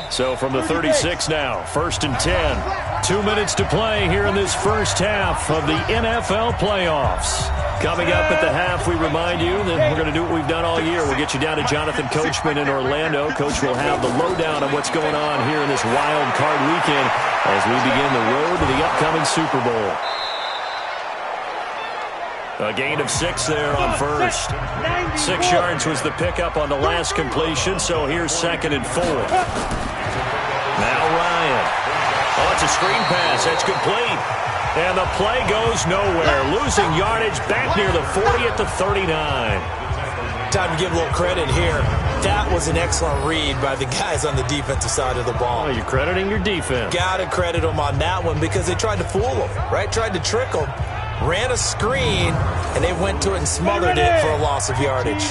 So from the 36 now, 1st and 10. 2 minutes to play here in this first half of the NFL playoffs. Coming up at the half, we remind you that we're going to do what we've done all year. We'll get you down to Jonathan Coachman in Orlando. Coach will have the lowdown on what's going on here in this wild card weekend as we begin the road to the upcoming Super Bowl. A gain of 6 there on first. 6 yards was the pickup on the last completion, so here's 2nd and 4. Now Ryan. Oh, it's a screen pass. That's complete. And the play goes nowhere. Losing yardage back near the 40 at the 39. Time to give a little credit here. That was an excellent read by the guys on the defensive side of the ball. Oh, you're crediting your defense. Got to credit them on that one because they tried to fool them, right? Tried to trick them. Ran a screen, and they went to it and smothered it for a loss of yardage.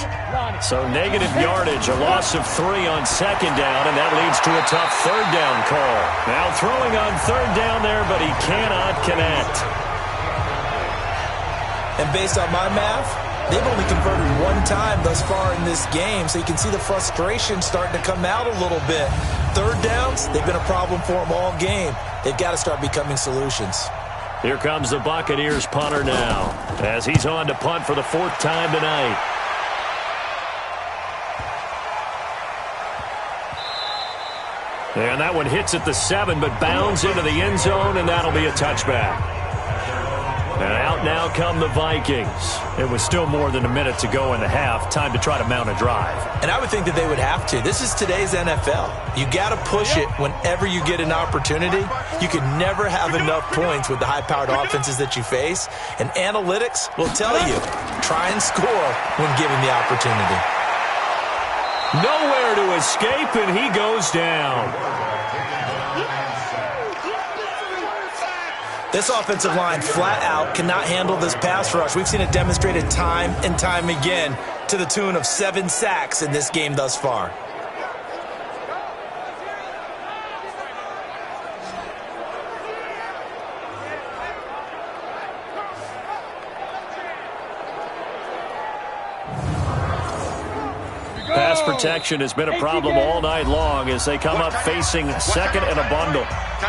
So negative yardage, a loss of 3 on 2nd down, and that leads to a tough 3rd down call. Now throwing on 3rd down there, but he cannot connect. And based on my math, they've only converted 1 time thus far in this game, so you can see the frustration starting to come out a little bit. 3rd downs, they've been a problem for them all game. They've got to start becoming solutions. Here comes the Buccaneers punter now as he's on to punt for the 4th time tonight. And that one hits at the 7, but bounds into the end zone, and that'll be a touchback. And out now come the Vikings. It was still more than a minute to go in the half. Time to try to mount a drive. And I would think that they would have to. This is today's NFL. You got to push it whenever you get an opportunity. You can never have enough points with the high-powered offenses that you face. And analytics will tell you, try and score when given the opportunity. Nowhere to escape, and he goes down. This offensive line flat out cannot handle this pass rush. We've seen it demonstrated time and time again to the tune of 7 sacks in this game thus far. Pass protection has been a problem all night long as they come up facing second and a bundle.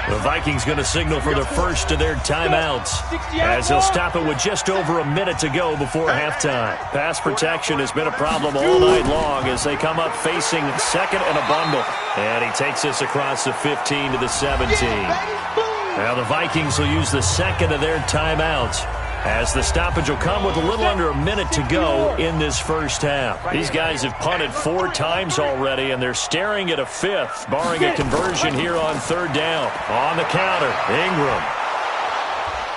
The Vikings going to signal for the first of their timeouts as they'll stop it with just over a minute to go before halftime. Pass protection has been a problem all night long as they come up facing second and a bundle. And he takes this across the 15 to the 17. Now the Vikings will use the second of their timeouts, as the stoppage will come with a little under a minute to go in this first half. These guys have punted 4 times already, and they're staring at a 5th, barring a conversion here on 3rd down. On the counter, Ingram.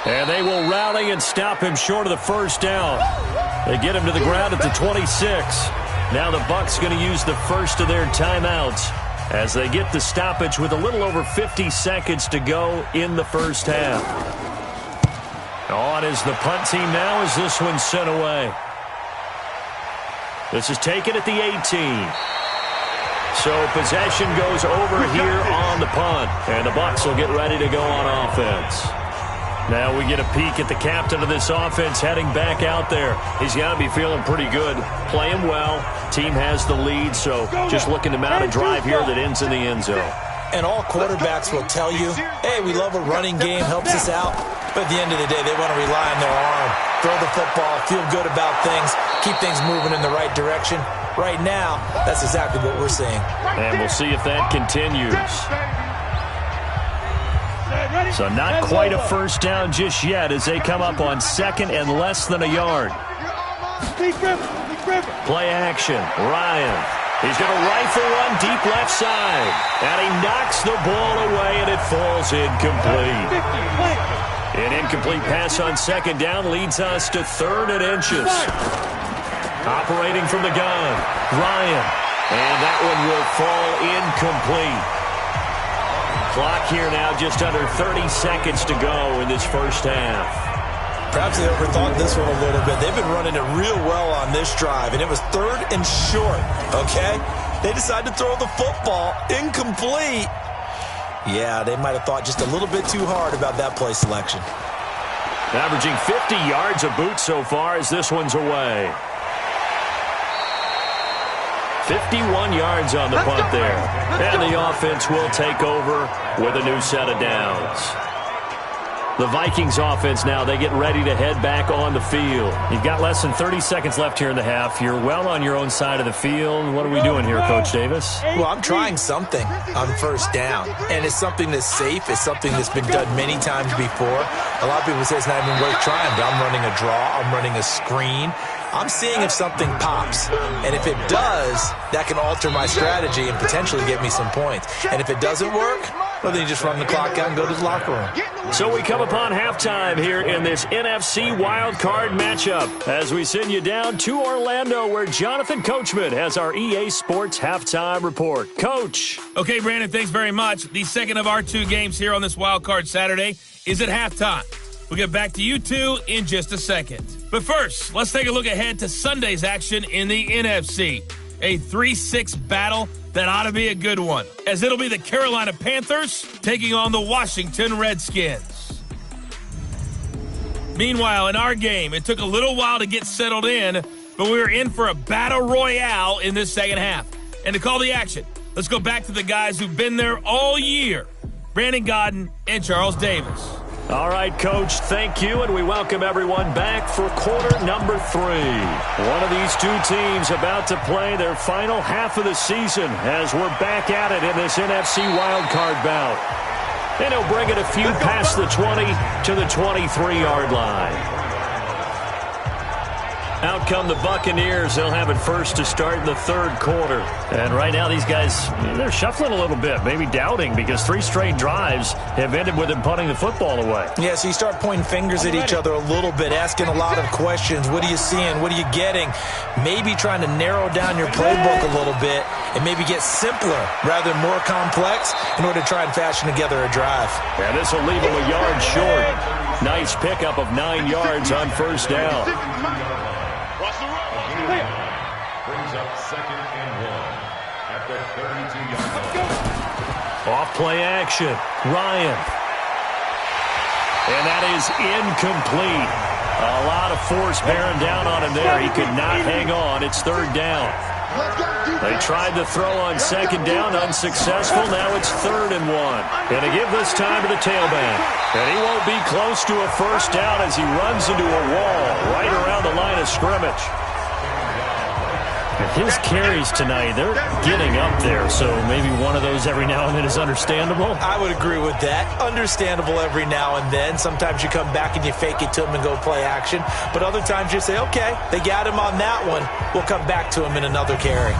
And they will rally and stop him short of the first down. They get him to the ground at the 26. Now the Bucs going to use the first of their timeouts as they get the stoppage with a little over 50 seconds to go in the first half. On is the punt team now as this one's sent away. This is taken at the 18. So possession goes over here on the punt, and the Bucs will get ready to go on offense. Now we get a peek at the captain of this offense heading back out there. He's got to be feeling pretty good, playing well. Team has the lead, so just looking to mount a drive here that ends in the end zone. And all quarterbacks will tell you, hey, we love a running game, helps us out. But at the end of the day, they want to rely on their arm, throw the football, feel good about things, keep things moving in the right direction. Right now, that's exactly what we're seeing. And we'll see if that continues. So not quite a first down just yet as they come up on second and less than a yard. Play action, Ryan. He's going to rifle one deep left side. And he knocks the ball away, and it falls incomplete. An incomplete pass on second down leads us to 3rd and inches. Operating from the gun, Ryan. And that one will fall incomplete. Clock here now just under 30 seconds to go in this first half. Perhaps they overthought this one a little bit. They've been running it real well on this drive, and it was 3rd and short, okay? They decided to throw the football incomplete. Yeah, they might have thought just a little bit too hard about that play selection. Averaging 50 yards a boot so far as this one's away. 51 yards on the punt there. And the offense will take over with a new set of downs. The Vikings offense now, they get ready to head back on the field. You've got less than 30 seconds left here in the half. You're well on your own side of the field. What are we doing here, Coach Davis? Well, I'm trying something on first down. And it's something that's safe. It's something that's been done many times before. A lot of people say it's not even worth trying, but I'm running a draw. I'm running a screen. I'm seeing if something pops. And if it does, that can alter my strategy and potentially get me some points. And if it doesn't work, well, then you just run the clock out and go to the locker room. So we come upon halftime here in this NFC wildcard matchup as we send you down to Orlando where Jonathan Coachman has our EA Sports halftime report. Coach. Okay, Brandon, thanks very much. The second of our 2 games here on this wildcard Saturday is at halftime. We'll get back to you two in just a second. But first, let's take a look ahead to Sunday's action in the NFC. A 3-6 battle that ought to be a good one, as it'll be the Carolina Panthers taking on the Washington Redskins. Meanwhile, in our game, it took a little while to get settled in, but we were in for a battle royale in this second half. And to call the action, let's go back to the guys who've been there all year, Brandon Godden and Charles Davis. All right, Coach, thank you, and we welcome everyone back for quarter number 3. One of these 2 teams about to play their final half of the season as we're back at it in this NFC wildcard bout. And he'll bring it a few past the 20 to the 23-yard line. come the Buccaneers. They'll have it first to start in the third quarter. And right now these guys, they're shuffling a little bit, maybe doubting, because 3 straight drives have ended with them punting the football away. Yeah, so you start pointing fingers at each other a little bit, asking a lot of questions. What are you seeing? What are you getting? Maybe trying to narrow down your playbook a little bit and maybe get simpler rather than more complex in order to try and fashion together a drive. And this will leave them a yard short. Nice pickup of 9 yards on first down. Brings up 2nd and 1 at the 32-yard line. Off play action. Ryan. And that is incomplete. A lot of force bearing down on him there. He could not hang on. It's 3rd down. They tried to throw on 2nd down, unsuccessful. Now it's 3rd and 1. Going to give this time to the tailback. And he won't be close to a first down as he runs into a wall right around the line of scrimmage. His carries tonight, they're getting up there, so maybe one of those every now and then is understandable. I would agree with that. Understandable every now and then. Sometimes you come back and you fake it to him and go play action. But other times you say, okay, they got him on that one. We'll come back to him in another carry.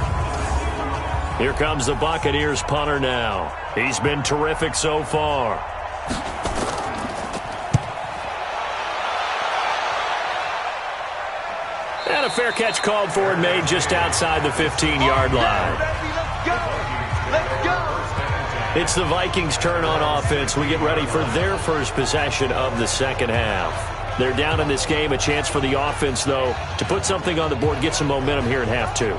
Here comes the Buccaneers punter now. He's been terrific so far. And a fair catch called for and made just outside the 15-yard line. It's the Vikings' turn on offense. We get ready for their first possession of the second half. They're down in this game. A chance for the offense, though, to put something on the board, get some momentum here in half 2.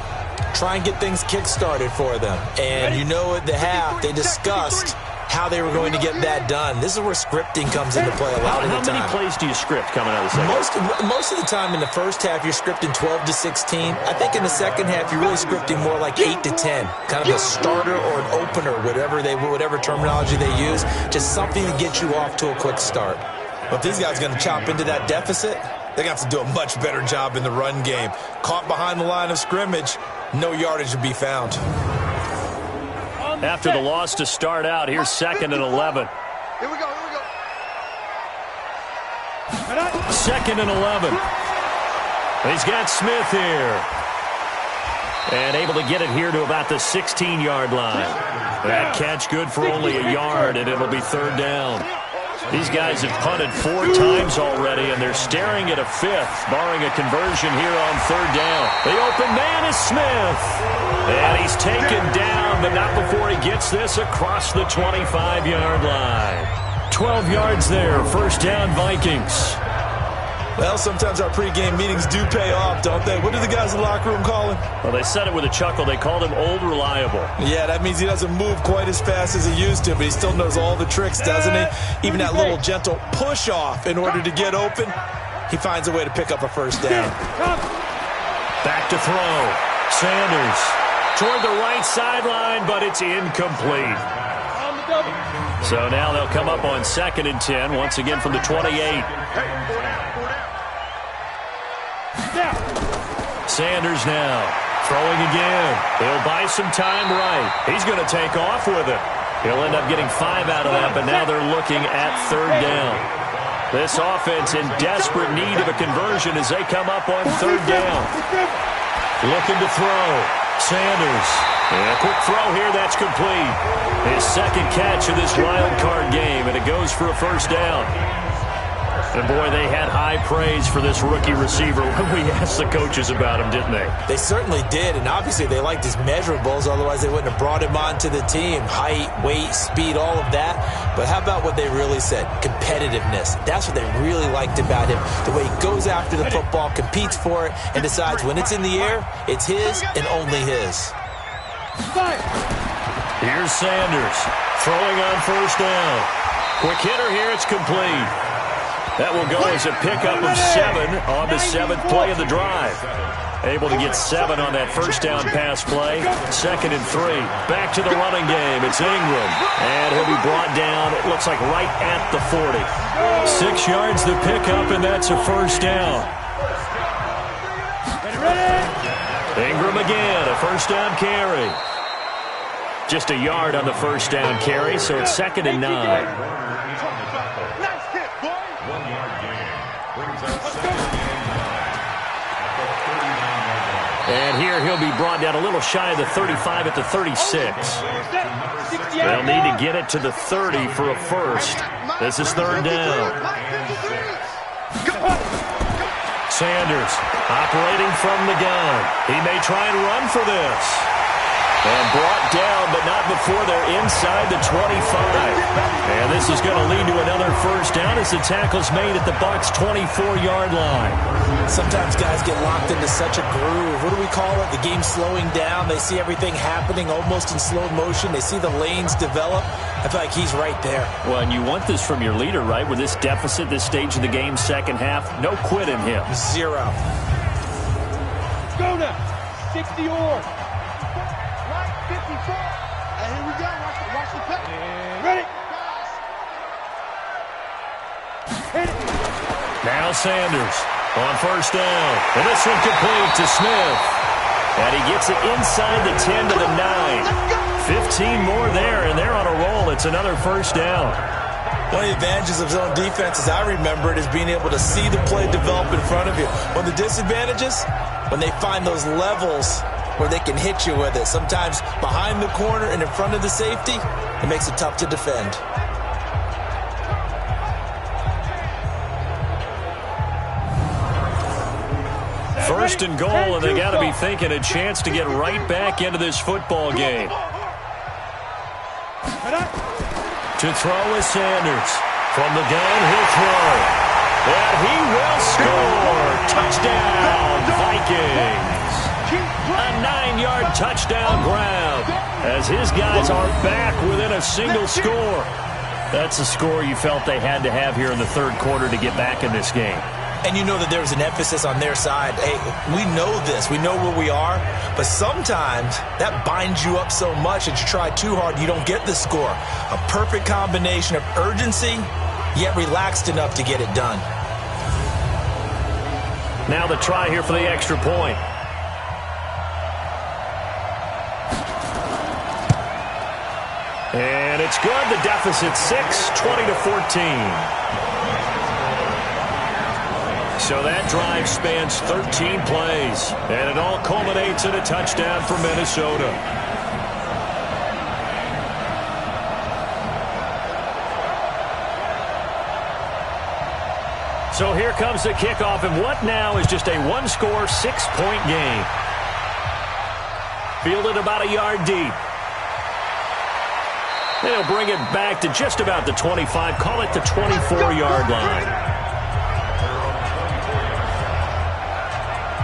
Try and get things kick-started for them. And you know at the half, they discussed how they were going to get that done. This is where scripting comes into play a lot of the time. How many plays do you script coming out of the second? Most of the time in the first half, you're scripting 12 to 16. I think in the second half, you're really scripting more like 8 to 10. Kind of a starter or an opener, whatever terminology they use. Just something to get you off to a quick start. But if these guys are going to chop into that deficit, they're going to have to do a much better job in the run game. Caught behind the line of scrimmage, no yardage to be found. After the loss to start out, here's 2nd and 11. Here we go. 2nd and 11. He's got Smith here. And able to get it here to about the 16-yard line. That catch good for only a yard, and it'll be 3rd down. These guys have punted 4 times already, and they're staring at a 5th, barring a conversion here on 3rd down. The open man is Smith. And he's taken down, but not before he gets this across the 25-yard line. 12 yards there, first down Vikings. Well, sometimes our pregame meetings do pay off, don't they? What do the guys in the locker room call him? Well, they said it with a chuckle. They called him Old Reliable. Yeah, that means he doesn't move quite as fast as he used to, but he still knows all the tricks, doesn't he? Even that little gentle push-off in order to get open, he finds a way to pick up a first down. Back to throw. Sanders toward the right sideline, but it's incomplete. So now they'll come up on 2nd and 10, once again from the 28. Sanders now throwing again. He'll buy some time right. He's going to take off with it. He'll end up getting 5 out of that, but now they're looking at 3rd down. This offense in desperate need of a conversion as they come up on 3rd down. Looking to throw. Sanders. And a quick throw here, that's complete. His 2nd catch of this wild card game, and it goes for a first down. And, boy, they had high praise for this rookie receiver when we asked the coaches about him, didn't they? They certainly did, and obviously they liked his measurables. Otherwise, they wouldn't have brought him onto the team. Height, weight, speed, all of that. But how about what they really said? Competitiveness. That's what they really liked about him. The way he goes after the football, competes for it, and decides when it's in the air, it's his and only his. Here's Sanders throwing on first down. Quick hitter here, it's complete. That will go as a pickup of 7 on the 7th play of the drive. Able to get 7 on that first down pass play. 2nd and 3. Back to the running game. It's Ingram. And he'll be brought down, it looks like right at the 40. 6 yards the pickup, and that's a first down. Ingram again, a first down carry. Just a yard on the first down carry, so it's 2nd and 9. And here he'll be brought down a little shy of the 35 at the 36. They'll need to get it to the 30 for a first. This is third down. Sanders operating from the gun. He may try and run for this. And brought down, but not before they're inside the 25. And this is going to lead to another first down as the tackle's made at the Bucs' 24-yard line. Sometimes guys get locked into such a groove. What do we call it? The game's slowing down. They see everything happening almost in slow motion. They see the lanes develop. I feel like he's right there. Well, and you want this from your leader, right? With this deficit, this stage of the game, second half, no quit in him. Zero. Go now. 60 or. 54. And here we go. Watch the play. Ready. Hit it. Now Sanders on first down. And this one complete to Smith. And he gets it inside the 10 to the 9. 15 more there, and they're on a roll. It's another first down. One of the advantages of zone defense, as I remember it, is being able to see the play develop in front of you. One of the disadvantages, when they find those levels where they can hit you with it. Sometimes behind the corner and in front of the safety, it makes it tough to defend. First and goal, and they got to be thinking a chance to get right back into this football game. To throw is Sanders. From the gun, he'll throw. And he will score. Touchdown, Vikings. A 9-yard touchdown grab as his guys are back within a single score. That's a score you felt they had to have here in the third quarter to get back in this game. And you know that there's an emphasis on their side. Hey, we know this. We know where we are. But sometimes that binds you up so much that you try too hard, you don't get the score. A perfect combination of urgency, yet relaxed enough to get it done. Now the try here for the extra point. And it's good. The deficit 6, 20-14. So that drive spans 13 plays, and it all culminates in a touchdown for Minnesota. So here comes the kickoff, and what now is just a one-score, 6-point game. Fielded about a yard deep. They'll bring it back to just about the 25, call it the 24-yard line.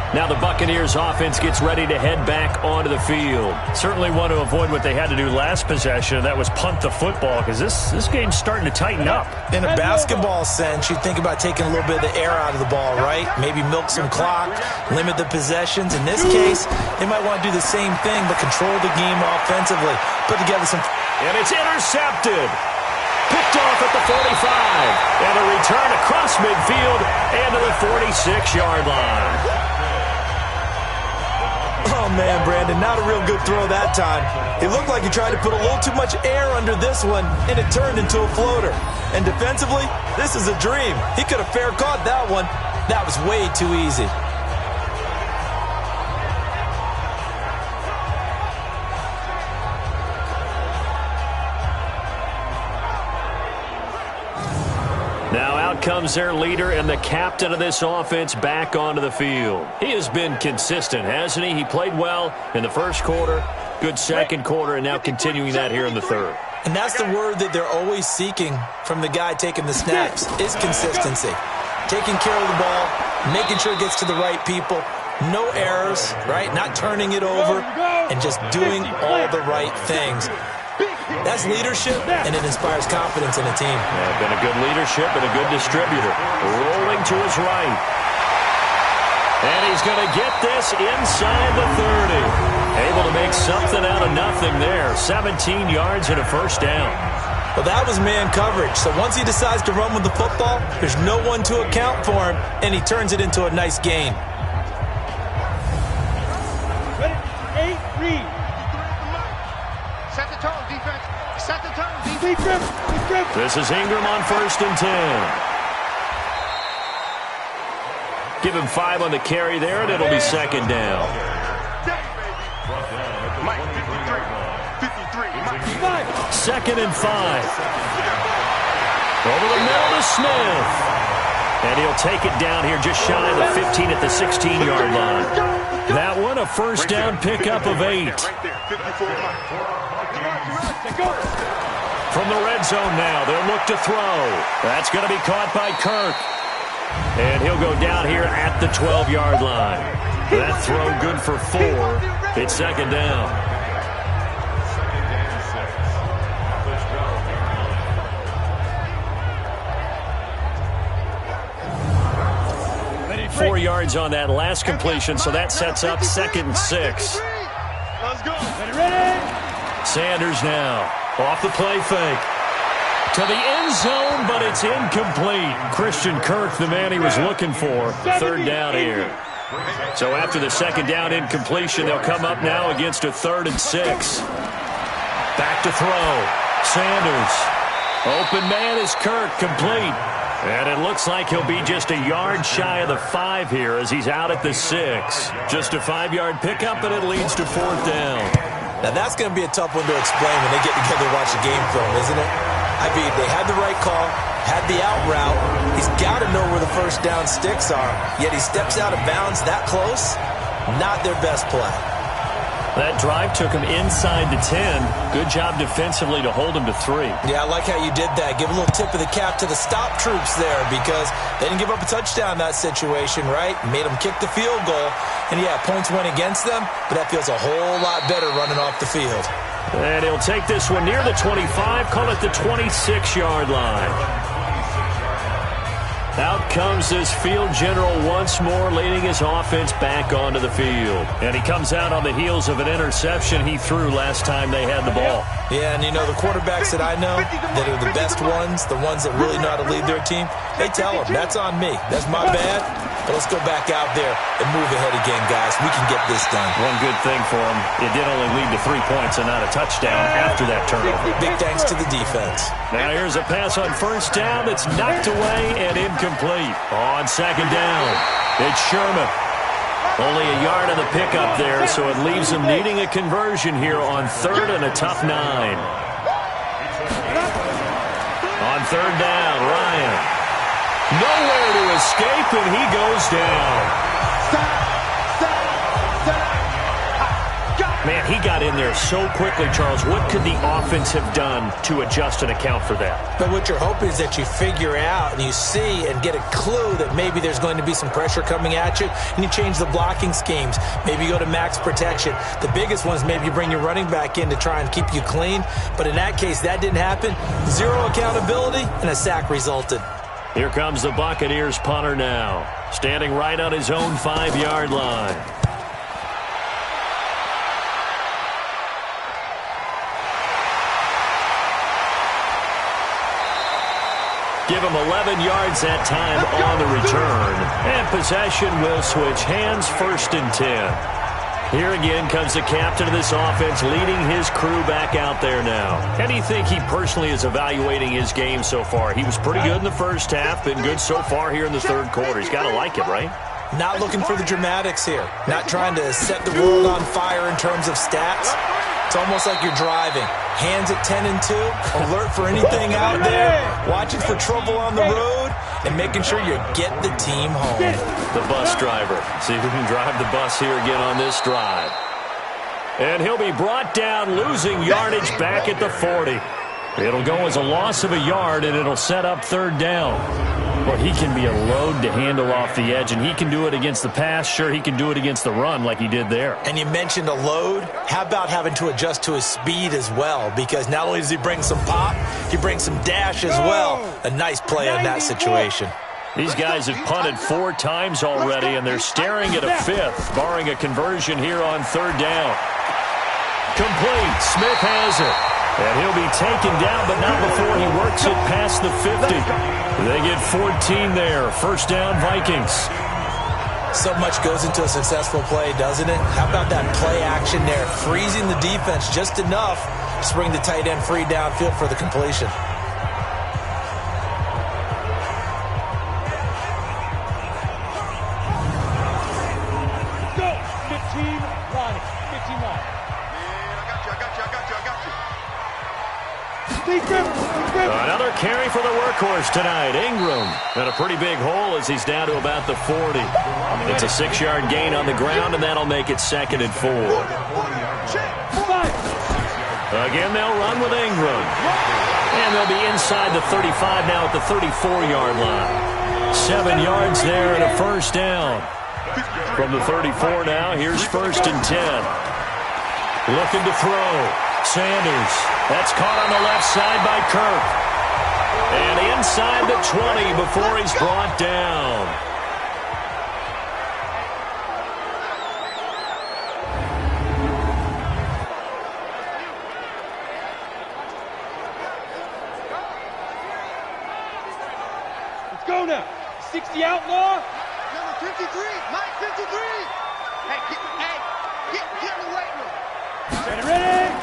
Now the Buccaneers offense gets ready to head back onto the field. Certainly want to avoid what they had to do last possession. That was punt the football, because this game's starting to tighten up. In a basketball sense, you think about taking a little bit of the air out of the ball, right? Maybe milk some clock, limit the possessions. In this case, they might want to do the same thing, but control the game offensively. Put together some... And it's intercepted. Picked off at the 45. And a return across midfield and to the 46-yard line. Oh, man, Brandon, not a real good throw that time. It looked like he tried to put a little too much air under this one, and it turned into a floater. And defensively, this is a dream. He could have fair caught that one. That was way too easy. Now out comes their leader and the captain of this offense back onto the field. He has been consistent, hasn't he? He played well in the first quarter, good second quarter, and now continuing that here in the third. And that's the word that they're always seeking from the guy taking the snaps, is consistency. Taking care of the ball, making sure it gets to the right people, no errors, right? Not turning it over, and just doing all the right things. That's leadership, and it inspires confidence in a team. Yeah, been a good leadership and a good distributor. Rolling to his right. And he's going to get this inside the 30. Able to make something out of nothing there. 17 yards and a first down. Well, that was man coverage. So once he decides to run with the football, there's no one to account for him, and he turns it into a nice gain. Ready? 8, read. Set the tone, defense. Set the tone, defense. This is Ingram on 1st and 10. Give him 5 on the carry there, and it'll be second down. Mike, 53. Mike. 2nd and 5. Over the middle to Smith. And he'll take it down here just shy of the 15 at the 16-yard line. That one, a first down pickup of 8. From the red zone now, they'll look to throw. That's going to be caught by Kirk. And he'll go down here at the 12-yard line. That throw good for 4. It's second down. 4 yards on that last completion, so that sets up 2nd and 6. Let's go. Ready? Sanders now off the play fake to the end zone, but it's incomplete. Christian Kirk, the man he was looking for. 3rd down here. So after the 2nd down incompletion, they'll come up now against a 3rd and 6. Back to throw. Sanders. Open man is Kirk, complete. And it looks like he'll be just a yard shy of the 5 here as he's out at the 6. Just a 5-yard pickup, and it leads to 4th down. Now, that's going to be a tough one to explain when they get together and watch the game film, isn't it? I mean, they had the right call, had the out route. He's got to know where the first down sticks are, yet he steps out of bounds that close. Not their best play. That drive took him inside the 10. Good job defensively to hold him to 3. Yeah, I like how you did that. Give a little tip of the cap to the stop troops there because they didn't give up a touchdown in that situation, right? Made them kick the field goal. And, yeah, points went against them, but that feels a whole lot better running off the field. And he'll take this one near the 25, call it the 26-yard line. Out comes this field general once more, leading his offense back onto the field. And he comes out on the heels of an interception he threw last time they had the ball. Yeah, and you know, the quarterbacks that I know that are the best ones, the ones that really know how to lead their team, they tell them, that's on me. That's my bad. But let's go back out there and move ahead again, guys. We can get this done. One good thing for him, it did only lead to 3 points and not a touchdown after that turnover. Big thanks to the defense. Now here's a pass on first down that's knocked away and incomplete. On second down, it's Sherman. Only a yard on the pickup there, so it leaves him needing a conversion here on 3rd and a tough 9. On 3rd down, Ryan. Nowhere to escape, and he goes down. Man, he got in there so quickly, Charles. What could the offense have done to adjust and account for that? But what you're hoping is that you figure out and you see and get a clue that maybe there's going to be some pressure coming at you, and you change the blocking schemes. Maybe you go to max protection. The biggest one is maybe you bring your running back in to try and keep you clean. But in that case, that didn't happen. 0 accountability, and a sack resulted. Here comes the Buccaneers punter now, standing right on his own 5-yard line. Give him 11 yards that time on the return. And possession will switch hands, 1st and 10. Here again comes the captain of this offense, leading his crew back out there now. How do you think he personally is evaluating his game so far? He was pretty good in the first half, been good so far here in the 3rd quarter. He's got to like it, right? Not looking for the dramatics here. Not trying to set the world on fire in terms of stats. It's almost like you're driving. Hands at 10 and 2, alert for anything out there, watching for trouble on the road, and making sure you get the team home. The bus driver. See who can drive the bus here again on this drive. And he'll be brought down, losing yardage back at the 40. It'll go as a loss of a yard, and it'll set up 3rd down. Well, he can be a load to handle off the edge, and he can do it against the pass. Sure, he can do it against the run like he did there. And you mentioned a load. How about having to adjust to his speed as well? Because not only does he bring some pop, he brings some dash as well. A nice play in that situation. These guys have punted 4 times already, and they're staring at a 5th, barring a conversion here on 3rd down. Complete. Smith has it. And he'll be taken down, but not before he works it past the 50. They get 14 there. 1st down, Vikings. So much goes into a successful play, doesn't it? How about that play action there? Freezing the defense just enough to bring the tight end free downfield for the completion. him off. Another carry for the workhorse tonight. Ingram. And a pretty big hole as he's down to about the 40. It's a 6-yard gain on the ground, and that'll make it 2nd and 4. Again, they'll run with Ingram. And they'll be inside the 35 now at the 34-yard line. 7 yards there and a first down. From the 34 now, here's 1st and 10. Looking to throw. Sanders. That's caught on the left side by Kirk. And inside the 20 before he's brought down. Let's go now. 60 outlaw. Number 53. Mike 53. Hey, get in the weight room. Ready?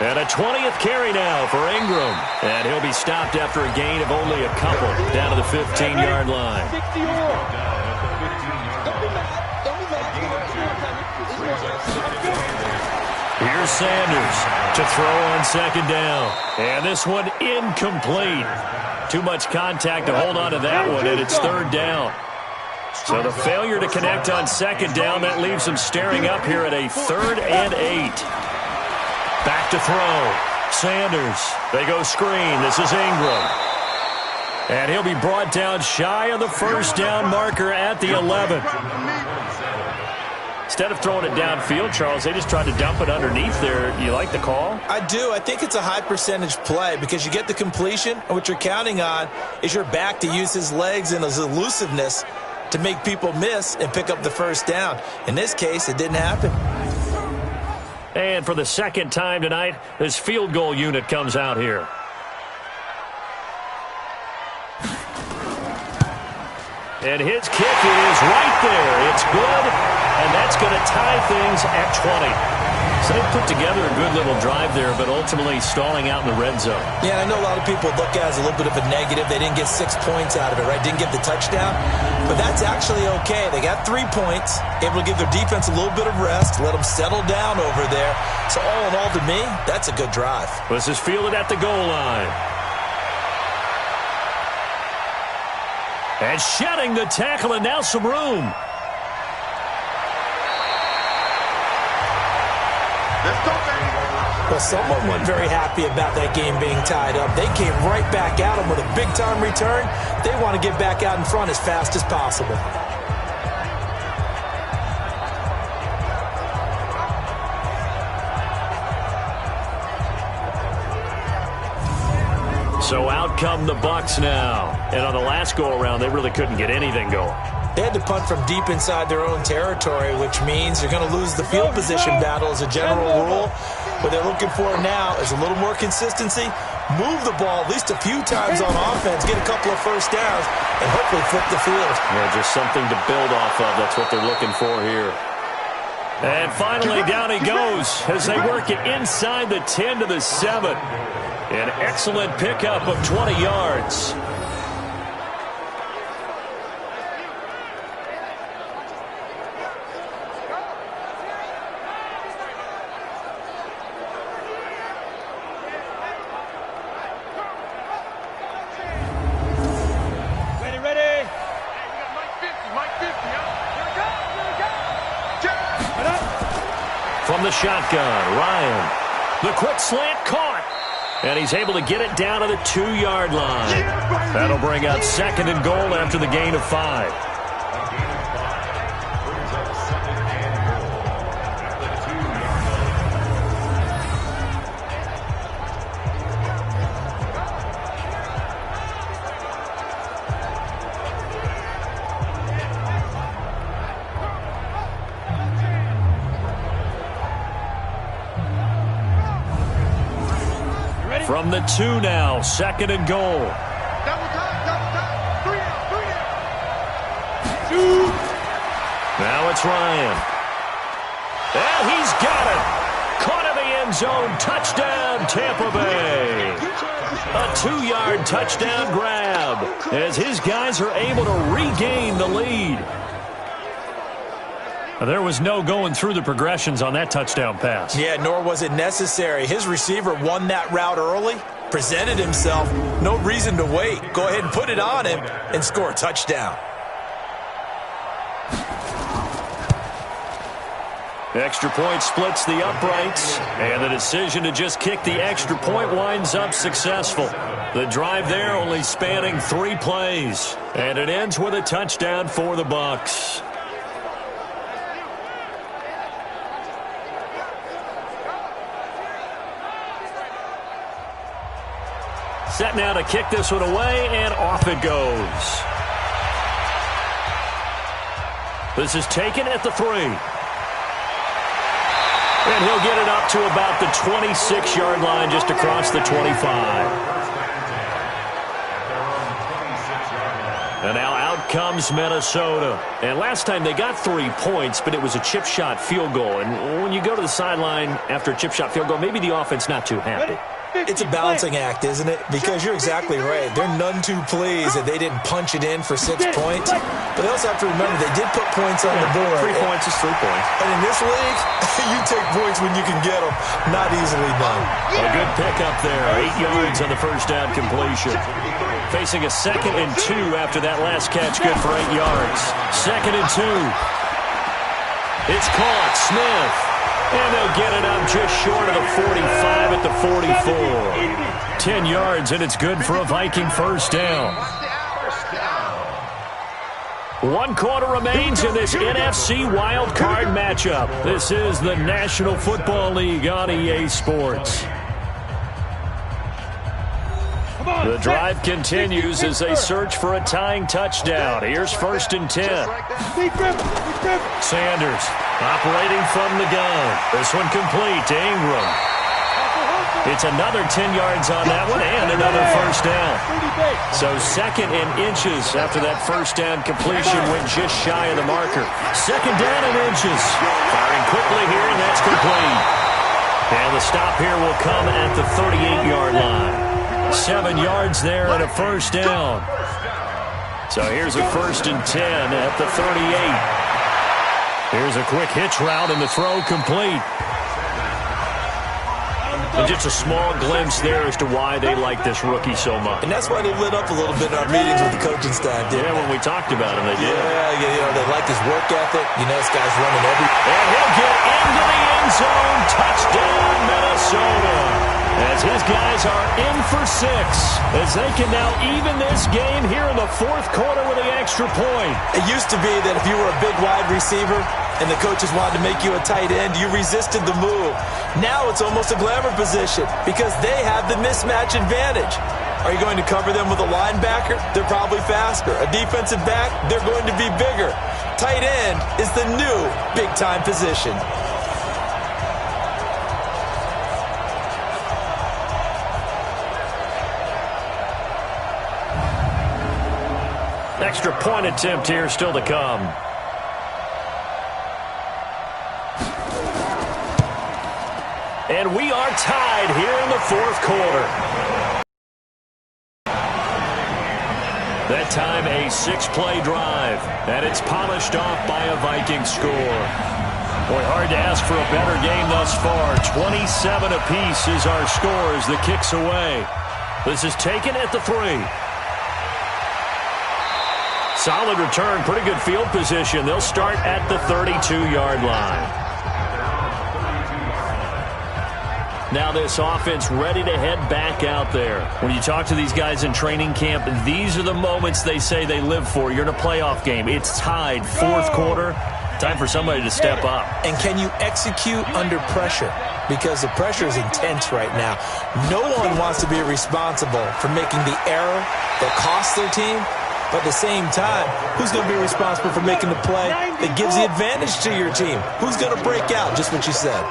And a 20th carry now for Ingram. And he'll be stopped after a gain of only a couple down to the 15-yard line. Here's Sanders to throw on 2nd down. And this one incomplete. Too much contact to hold on to that one, and it's 3rd down. So the failure to connect on 2nd down, that leaves them staring up here at a 3rd and 8. Back to throw. Sanders. They go screen. This is Ingram. And he'll be brought down shy of the first down marker at the 11. Instead of throwing it downfield, Charles, they just tried to dump it underneath there. You like the call? I do. I think it's a high percentage play because you get the completion, and what you're counting on is your back to use his legs and his elusiveness to make people miss and pick up the first down. In this case, it didn't happen. And for the 2nd time tonight, this field goal unit comes out here. And his kick is right there. It's good, and that's going to tie things at 20. So they put together a good little drive there, but ultimately stalling out in the red zone. Yeah, I know a lot of people look at it as a little bit of a negative. They didn't get 6 points out of it, right? Didn't get the touchdown. But that's actually okay. They got 3 points, able to give their defense a little bit of rest, let them settle down over there. So all in all, to me, that's a good drive. This is fielded at the goal line. And shedding the tackle, and now some room. Well, someone wasn't very happy about that game being tied up. They came right back at him with a big-time return. They want to get back out in front as fast as possible. So out come the Bucs now. And on the last go-around, they really couldn't get anything going. They had to punt from deep inside their own territory, which means they're going to lose the field position battle as a general rule. What they're looking for now is a little more consistency, move the ball at least a few times on offense, get a couple of first downs, and hopefully flip the field. Yeah, just something to build off of. That's what they're looking for here. And finally, down he goes as they work it inside the 10 to the 7. An excellent pickup of 20 yards. From the shotgun, Ryan. The quick slant caught. And he's able to get it down to the 2-yard line. That'll bring up 2nd and goal after the gain of 5. From the 2 now, 2nd and goal. Double time, 3 out. 2. Now it's Ryan. And he's got it. Caught in the end zone. Touchdown, Tampa Bay. A 2-yard touchdown grab as his guys are able to regain the lead. There was no going through the progressions on that touchdown pass. Yeah, nor was it necessary. His receiver won that route early, presented himself. No reason to wait. Go ahead and put it on him and score a touchdown. Extra point splits the uprights, and the decision to just kick the extra point winds up successful. The drive there only spanning 3 plays, and it ends with a touchdown for the Bucs. Set now to kick this one away, and off it goes. This is taken at the 3. And he'll get it up to about the 26-yard line, just across the 25. And now out comes Minnesota. And last time they got 3 points, but it was a chip shot field goal. And when you go to the sideline after a chip shot field goal, maybe the offense not too happy. It's a balancing act, isn't it? Because you're exactly right. They're none too pleased that they didn't punch it in for 6 points. But they also have to remember they did put points on the board. 3 points is 3 points. And in this league, you take points when you can get them. Not easily done. A good pickup there. 8 yards on the first down completion. Facing a 2nd and 2 after that last catch. Good for 8 yards. 2nd and 2. It's caught. Smith. And they'll get it up just short of the 45 at the 44. 10 yards, and it's good for a Viking first down. 1 quarter remains in this NFC Wild Card matchup. This is the National Football League on EA Sports. The drive continues as they search for a tying touchdown. Here's 1st and 10. Sanders operating from the gun. This one complete to Ingram. It's another 10 yards on that one and another first down. So 2nd and inches after that first down completion went just shy of the marker. 2nd down and inches. Firing quickly here, and that's complete. And the stop here will come at the 38-yard line. 7 yards there and a first down. So here's a 1st and 10 at the 38. Here's a quick hitch route and the throw complete. And just a small glimpse there as to why they like this rookie so much. And that's why they lit up a little bit in our meetings with the coaching staff, didn't they? When we talked about him, they did. Yeah, they like his work ethic. You know, this guy's running every... And he'll get into the end zone. Touchdown, Minnesota. As his guys are in for 6, as they can now even this game here in the 4th quarter with the extra point. It used to be that if you were a big wide receiver and the coaches wanted to make you a tight end, you resisted the move. Now it's almost a glamour position because they have the mismatch advantage. Are you going to cover them with a linebacker? They're probably faster. A defensive back? They're going to be bigger. Tight end is the new big-time position. Extra point attempt here still to come. And we are tied here in the 4th quarter. That time a 6-play drive, and it's polished off by a Viking score. Boy, hard to ask for a better game thus far. 27 apiece is our score as the kick's away. This is taken at the 3. Solid return, pretty good field position. They'll start at the 32-yard line. Now this offense ready to head back out there. When you talk to these guys in training camp, these are the moments they say they live for. You're in a playoff game. It's tied, 4th quarter. Time for somebody to step up. And can you execute under pressure? Because the pressure is intense right now. No one wants to be responsible for making the error that costs their team. But at the same time, who's going to be responsible for making the play that gives the advantage to your team? Who's going to break out? Just what you said.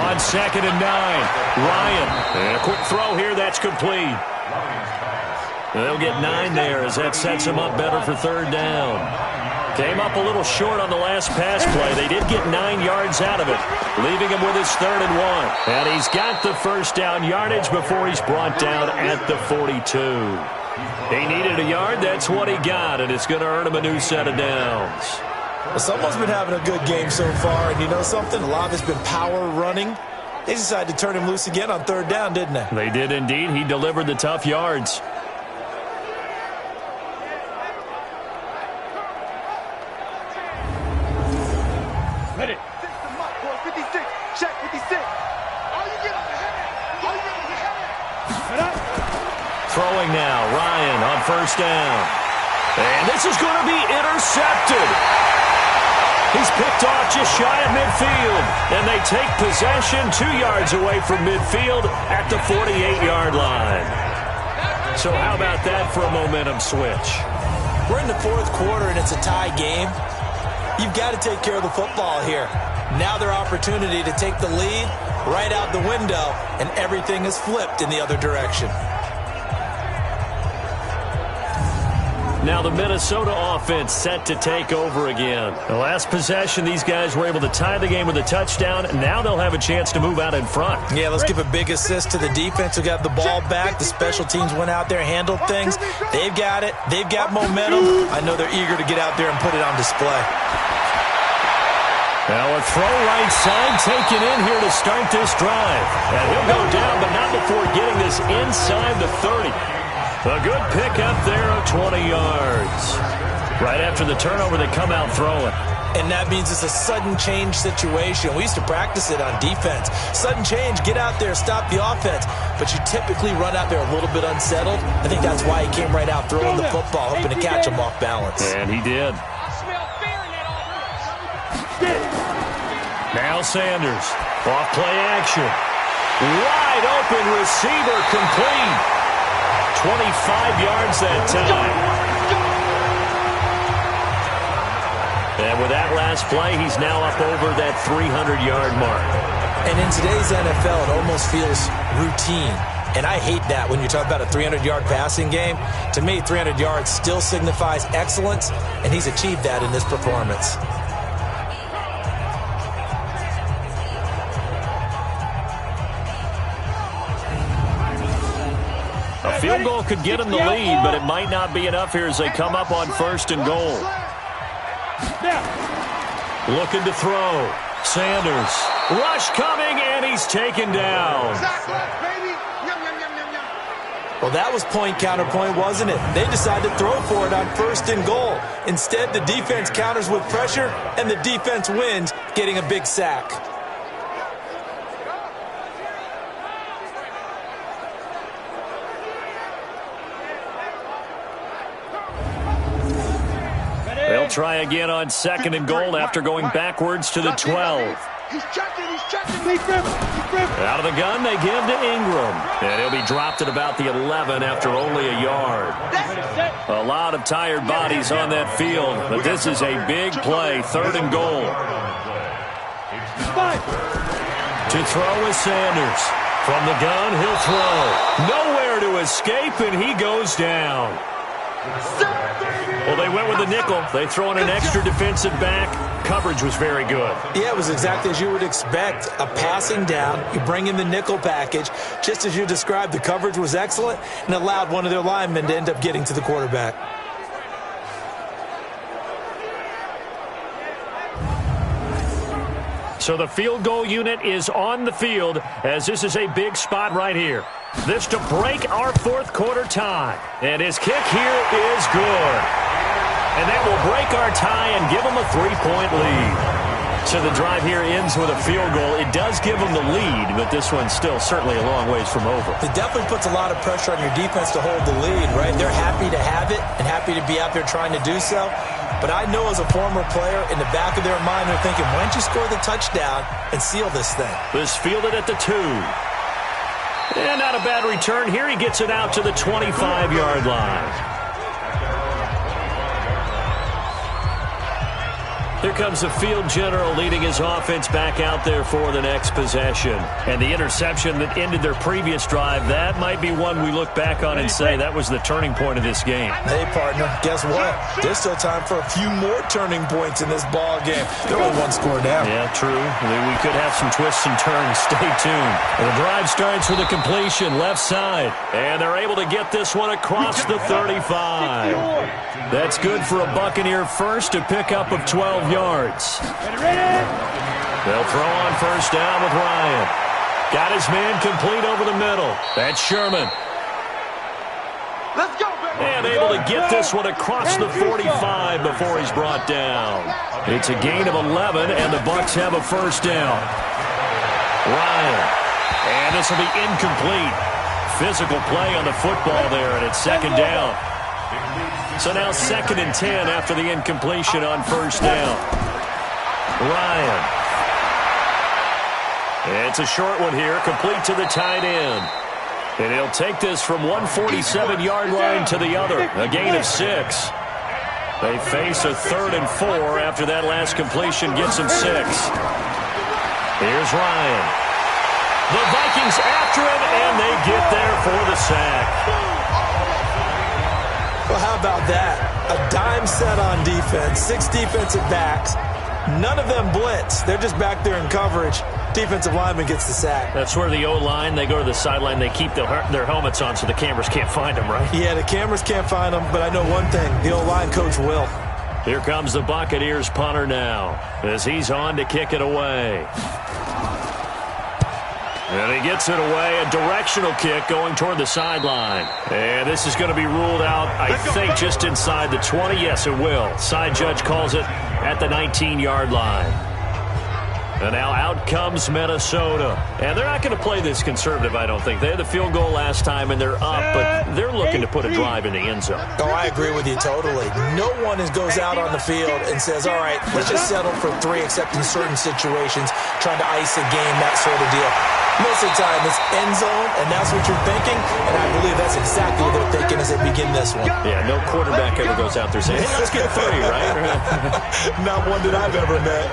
On 2nd and 9, Ryan. And a quick throw here, that's complete. They'll get 9 there as that sets him up better for 3rd down. Came up a little short on the last pass play. They did get 9 yards out of it, leaving him with his 3rd and 1. And he's got the first down yardage before he's brought down at the 42. He needed a yard. That's what he got, and it's going to earn him a new set of downs. Well, someone's been having a good game so far, and you know something? A lot of it's been power running. They decided to turn him loose again on third down, didn't they? They did indeed. He delivered the tough yards. Ready. 56. Check 56. All you get on the head. All you get on the head. Throwing now. Ryan on first down. And this is going to be intercepted. He's picked off just shy of midfield. And they take possession 2 yards away from midfield at the 48-yard line. So how about that for a momentum switch? We're in the fourth quarter, and it's a tie game. You've got to take care of the football here. Now their opportunity to take the lead right out the window, and everything is flipped in the other direction. Now the Minnesota offense set to take over again. The last possession, these guys were able to tie the game with a touchdown. Now they'll have a chance to move out in front. Yeah, let's give a big assist to the defense who got the ball back. The special teams went out there, handled things. They've got it. They've got momentum. I know they're eager to get out there and put it on display. Now a throw right side taken in here to start this drive. And he'll go down, but not before getting this inside the 30. A good pickup there of 20 yards. Right after the turnover, they come out throwing. And that means it's a sudden change situation. We used to practice it on defense. Sudden change, get out there, stop the offense. But you typically run out there a little bit unsettled. I think that's why he came right out throwing the football, hoping to catch him off balance. And he did. Now Sanders, off play action. Wide open receiver complete. 25 yards that time. And with that last play, he's now up over that 300-yard mark. And in today's NFL, it almost feels routine. And I hate that when you talk about a 300-yard passing game. To me, 300 yards still signifies excellence, and he's achieved that in this performance. A field goal could get him the lead, but it might not be enough here as they come up on first and goal. Looking to throw. Sanders. Rush coming, and he's taken down. Well, that was point counterpoint, wasn't it? They decided to throw for it on first and goal. Instead, the defense counters with pressure, and the defense wins, getting a big sack. They'll try again on second and goal after going backwards to the 12. He's checking. Out of the gun, they give to Ingram. And he'll be dropped at about the 11 after only a yard. A lot of tired bodies on that field, but this is a big play, third and goal. To throw is Sanders. From the gun, he'll throw. Nowhere to escape, and he goes down. Well, they went with the nickel. They throw in an extra defensive back. Coverage was very good. Yeah, it was exactly as you would expect. A passing down. You bring in the nickel package. Just as you described, the coverage was excellent and allowed one of their linemen to end up getting to the quarterback. So the field goal unit is on the field as this is a big spot right here. This to break our fourth quarter tie. And his kick here is good. And that will break our tie and give them a 3-point lead. So the drive here ends with a field goal. It does give them the lead, but this one's still certainly a long ways from over. It definitely puts a lot of pressure on your defense to hold the lead, right? They're happy to have it and happy to be out there trying to do so. But I know as a former player, in the back of their mind, they're thinking, why don't you score the touchdown and seal this thing? This fielded at the 2. And not a bad return here. He gets it out to the 25-yard line. Here comes the field general leading his offense back out there for the next possession. And the interception that ended their previous drive, that might be one we look back on and say that was the turning point of this game. Hey, partner, guess what? There's still time for a few more turning points in this ball game. They're only one score down. Yeah, true. We could have some twists and turns. Stay tuned. The drive starts with a completion left side. And they're able to get this one across the 35. That's good for a Buccaneer first, a pickup of 12 yards. They'll throw on first down with Ryan. Got his man complete over the middle. That's Sherman. Let's go, baby. And able to get this one across the 45 before he's brought down. It's a gain of 11, and the Bucs have a first down. Ryan. And this will be incomplete. Physical play on the football there, and it's second down. So now 2nd and 10 after the incompletion on first down. Ryan. It's a short one here, complete to the tight end. And he'll take this from 147-yard line to the other, a gain of 6. They face a 3rd and 4 after that last completion gets them 6. Here's Ryan. The Vikings after him, and they get there for the sack. Well, how about that? A dime set on defense, 6 defensive backs. None of them blitz. They're just back there in coverage. Defensive lineman gets the sack. That's where the O-line, they go to the sideline, they keep their helmets on so the cameras can't find them, right? Yeah, the cameras can't find them, but I know one thing. The O-line coach will. Here comes the Buccaneers punter now as he's on to kick it away. And he gets it away, a directional kick going toward the sideline. And this is going to be ruled out, I think, just inside the 20. Yes, it will. Side judge calls it at the 19-yard line. And now out comes Minnesota. And they're not going to play this conservative, I don't think. They had the field goal last time, and they're up, but they're looking to put a drive in the end zone. Oh, I agree with you totally. No one goes out on the field and says, all right, let's just settle for 3, except in certain situations, trying to ice a game, that sort of deal. Most of the time, it's end zone, and that's what you're thinking, and I believe that's exactly what they're thinking as they begin this one. Yeah, no quarterback ever goes out there saying, hey, let's get 3, right? Not one that I've ever met.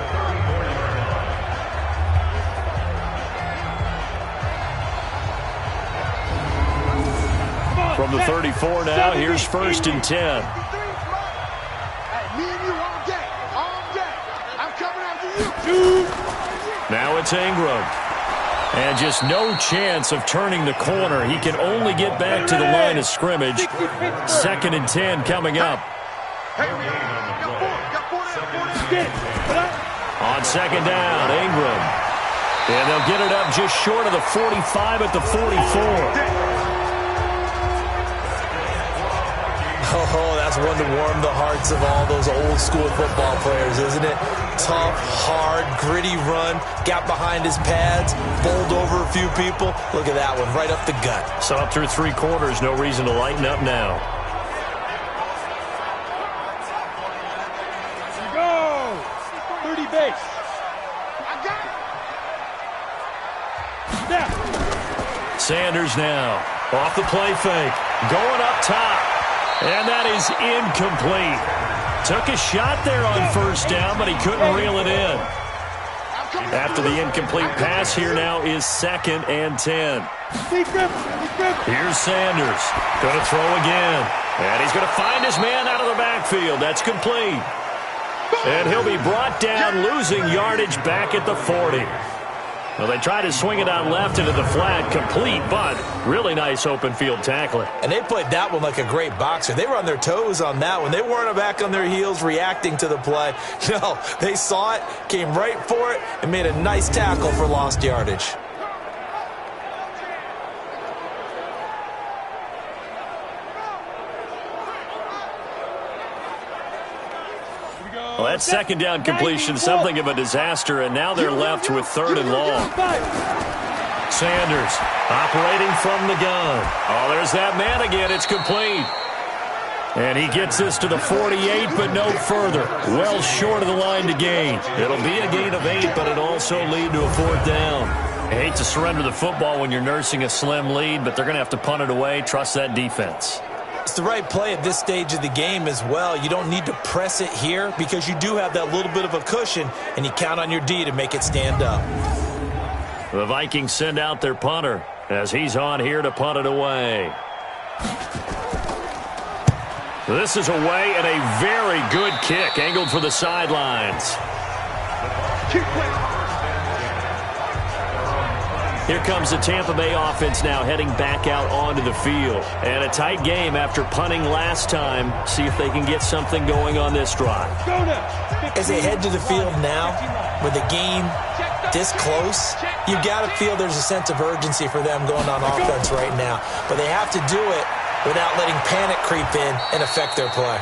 From the 34 now, here's 1st and 10. Hey, me and you all day. I'm coming after you. Now it's Ingram. And just no chance of turning the corner. He can only get back to the line of scrimmage. 2nd and 10 coming up. On 2nd down, Ingram. And they'll get it up just short of the 45 at the 44. Oh, that's one to warm the hearts of all those old school football players, isn't it? Tough, hard, gritty run, got behind his pads, bowled over a few people. Look at that one, right up the gut. So up through 3 quarters, no reason to lighten up now. Go! 30 base. I got it. Sanders now, off the play fake, going up top. And that is incomplete. Took a shot there on first down, but he couldn't reel it in. After the incomplete pass, here now is 2nd and 10. Here's Sanders. Going to throw again. And he's going to find his man out of the backfield. That's complete. And he'll be brought down, losing yardage back at the 40. Well, they tried to swing it on left into the flat, complete, but really nice open field tackling. And they played that one like a great boxer. They were on their toes on that one. They weren't back on their heels reacting to the play. No, they saw it, came right for it, and made a nice tackle for lost yardage. Well, that 2nd down completion, something of a disaster, and now they're left with 3rd and long. Sanders operating from the gun. Oh, there's that man again. It's complete. And he gets this to the 48, but no further. Well short of the line to gain. It'll be a gain of 8, but it'll also lead to a 4th down. I hate to surrender the football when you're nursing a slim lead, but they're going to have to punt it away. Trust that defense. It's the right play at this stage of the game as well. You don't need to press it here because you do have that little bit of a cushion, and you count on your D to make it stand up. The Vikings send out their punter as he's on here to punt it away. This is away and a very good kick angled for the sidelines. Here comes the Tampa Bay offense now heading back out onto the field. And a tight game after punting last time. See if they can get something going on this drive. As they head to the field now, with the game this close, you got to feel there's a sense of urgency for them going on offense right now. But they have to do it without letting panic creep in and affect their play.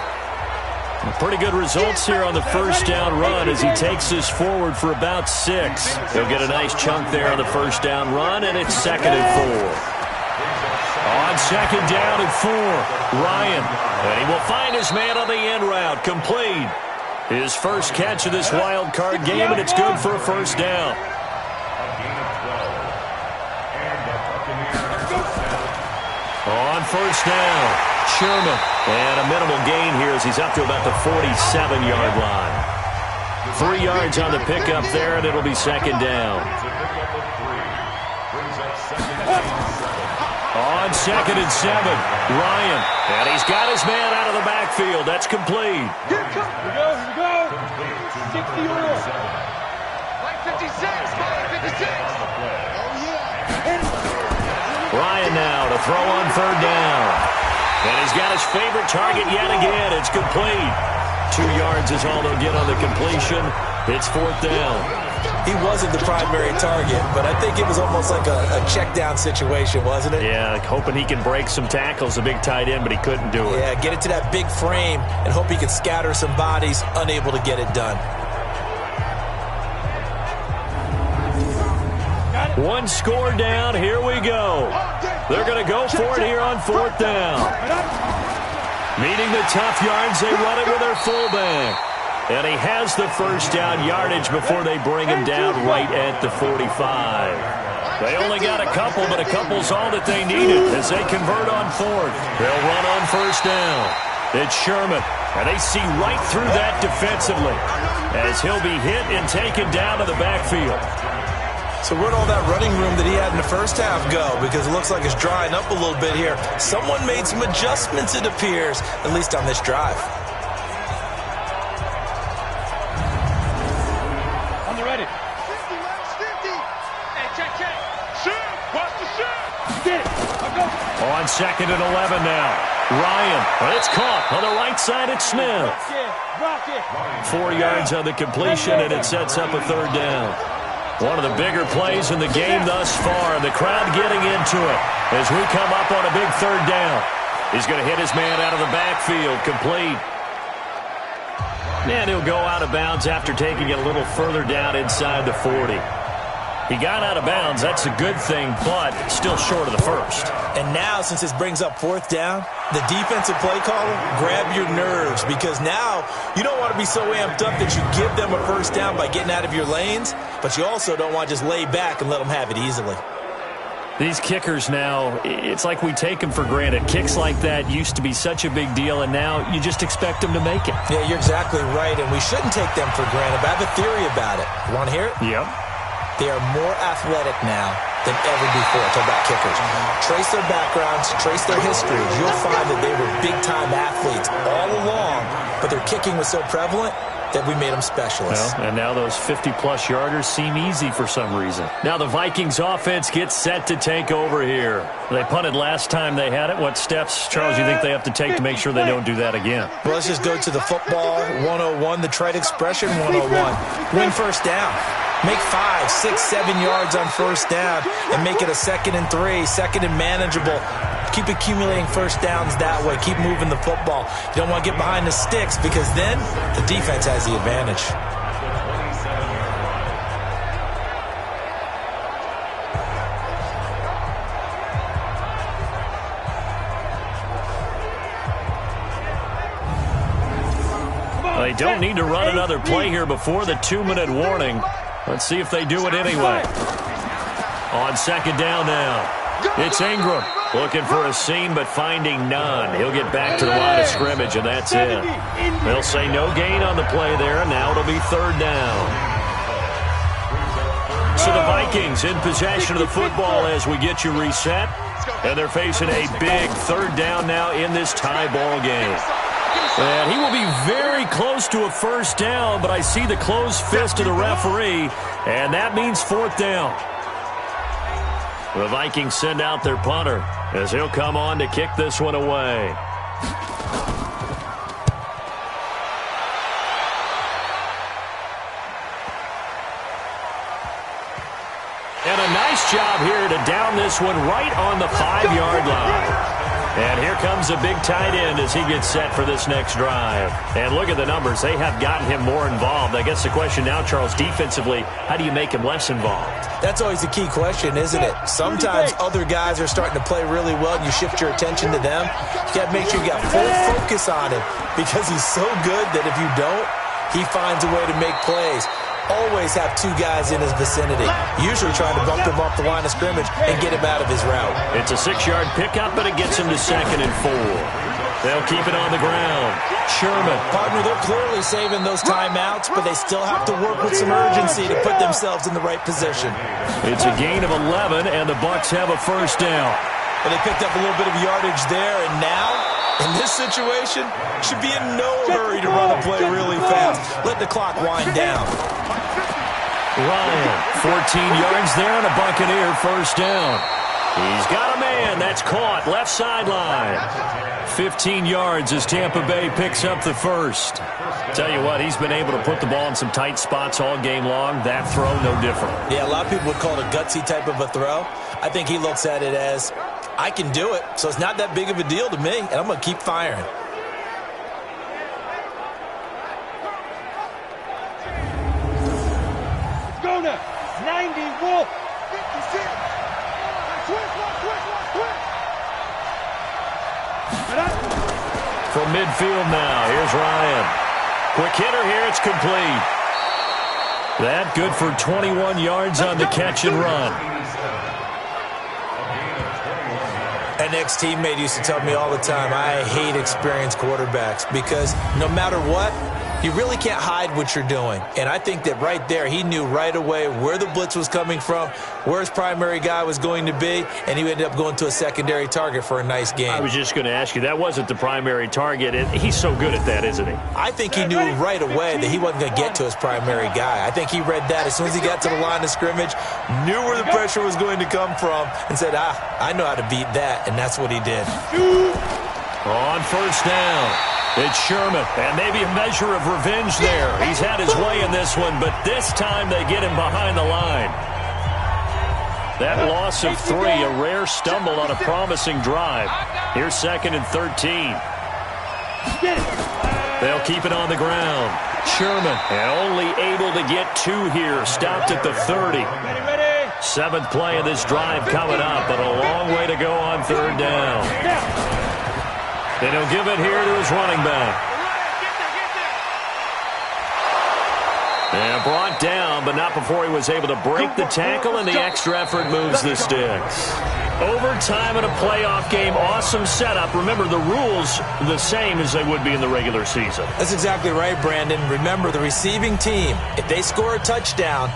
Pretty good results here on the first down run as he takes this forward for about 6. He'll get a nice chunk there on the first down run, and it's 2nd and 4. On 2nd down and 4, Ryan. And he will find his man on the end route, complete. His first catch of this wild card game, and it's good for a first down. On first down, Sherman. And a minimal gain here as he's up to about the 47-yard line. 3 yards on the pickup there, and it'll be 2nd down. On 2nd and 7, Ryan. And he's got his man out of the backfield. That's complete. Here we go. 60 or more. 56, 56. Ryan now to throw on 3rd down. And he's got his favorite target yet again. It's complete. 2 yards is all they'll get on the completion. It's 4th down. He wasn't the primary target, but I think it was almost like a check down situation, wasn't it? Yeah, hoping he can break some tackles, a big tight end, but he couldn't do it. Yeah, get it to that big frame and hope he can scatter some bodies, unable to get it done. One score down. Here we go. They're going to go for it here on 4th down. Meeting the tough yards, they run it with their fullback. And he has the first down yardage before they bring him down right at the 45. They only got a couple, but a couple's all that they needed as they convert on 4th. They'll run on first down. It's Sherman, and they see right through that defensively as he'll be hit and taken down to the backfield. So where'd all that running room that he had in the first half go? Because it looks like it's drying up a little bit here. Someone made some adjustments, it appears, at least on this drive. On the ready. 50, Lex, 50. Hey, check. Shoot. Watch the shoot. Get it. I'll go. On 2nd and 11 now. Ryan. But it's caught on the right side. It's Smith. Rock it. 4 yards on the completion, and it sets up a 3rd down. One of the bigger plays in the game thus far, and the crowd getting into it as we come up on a big 3rd down. He's going to hit his man out of the backfield, complete. And he'll go out of bounds after taking it a little further down inside the 40. He got out of bounds. That's a good thing, but still short of the first. And now, since this brings up 4th down, the defensive play caller, grab your nerves, because now you don't want to be so amped up that you give them a first down by getting out of your lanes, but you also don't want to just lay back and let them have it easily. These kickers now, it's like we take them for granted. Kicks like that used to be such a big deal, and now you just expect them to make it. Yeah, you're exactly right, and we shouldn't take them for granted, but I have a theory about it. You want to hear it? Yep. They are more athletic now than ever before. Talk about kickers. Trace their backgrounds, trace their histories. You'll find that they were big-time athletes all along, but their kicking was so prevalent that we made them specialists. Well, and now those 50-plus yarders seem easy for some reason. Now the Vikings offense gets set to take over here. They punted last time they had it. What steps, Charles, you think they have to take to make sure they don't do that again? Well, let's just go to the football 101, the trite expression 101. Win first down. Make 5, 6, 7 yards on first down and make it a 2nd and 3, 2nd and manageable. Keep accumulating first downs that way. Keep moving the football. You don't want to get behind the sticks because then the defense has the advantage. They don't need to run another play here before the 2-minute warning. Let's see if they do it anyway. On 2nd down now, it's Ingram. Looking for a seam, but finding none. He'll get back to the line of scrimmage, and that's it. They'll say no gain on the play there, and now it'll be third down. So the Vikings in possession of the football as we get you reset. And they're facing a big third down now in this tie ball game. And he will be very close to a first down, but I see the closed fist of the referee, and that means fourth down. The Vikings send out their punter as he'll come on to kick this one away. And a nice job here to down this one right on the 5-yard line. And here comes a big tight end as he gets set for this next drive. And look at the numbers. They have gotten him more involved. I guess the question now, Charles, defensively, how do you make him less involved? That's always a key question, isn't it? Sometimes other guys are starting to play really well and you shift your attention to them. You got to make sure you got full focus on him because he's so good that if you don't, he finds a way to make plays. Always have two guys in his vicinity, usually trying to bump him off the line of scrimmage and get him out of his route. It's a 6-yard pickup, but it gets him to 2nd and 4. They'll keep it on the ground. Sherman. Partner, they're clearly saving those timeouts, but they still have to work with some urgency to put themselves in the right position. It's a gain of 11, and the Bucs have a first down. Well, they picked up a little bit of yardage there, and now, in this situation, should be in no hurry to run a play really fast. Let the clock wind down. Ryan, 14 yards there on a Buccaneer first down. He's got a man. That's caught. Left sideline. 15 yards as Tampa Bay picks up the first. Tell you what, he's been able to put the ball in some tight spots all game long. That throw, no different. Yeah, a lot of people would call it a gutsy type of a throw. I think he looks at it as, I can do it, so it's not that big of a deal to me, and I'm going to keep firing. Let's go now. 90, Wolf. 56. Switch. From midfield now, here's Ryan. Quick hitter here, it's complete. That good for 21 yards on the catch and run. An ex-teammate used to tell me all the time, I hate experienced quarterbacks because no matter what, you really can't hide what you're doing. And I think that right there, he knew right away where the blitz was coming from, where his primary guy was going to be, and he ended up going to a secondary target for a nice game. I was just going to ask you, that wasn't the primary target. He's so good at that, isn't he? I think he knew right away that he wasn't going to get to his primary guy. I think he read that as soon as he got to the line of scrimmage, knew where the pressure was going to come from, and said, I know how to beat that, and that's what he did. On first down. It's Sherman, and maybe a measure of revenge there. He's had his way in this one, but this time they get him behind the line. That loss of 3, a rare stumble on a promising drive. Here's 2nd and 13. They'll keep it on the ground. Sherman, and only able to get 2 here, stopped at the 30. 7th play of this drive coming up, but a long way to go on third down. And he'll give it here to his running back. And brought down, but not before he was able to break the tackle, and the extra effort moves the sticks. Overtime in a playoff game, awesome setup. Remember, the rules the same as they would be in the regular season. That's exactly right, Brandon. Remember, the receiving team, if they score a touchdown,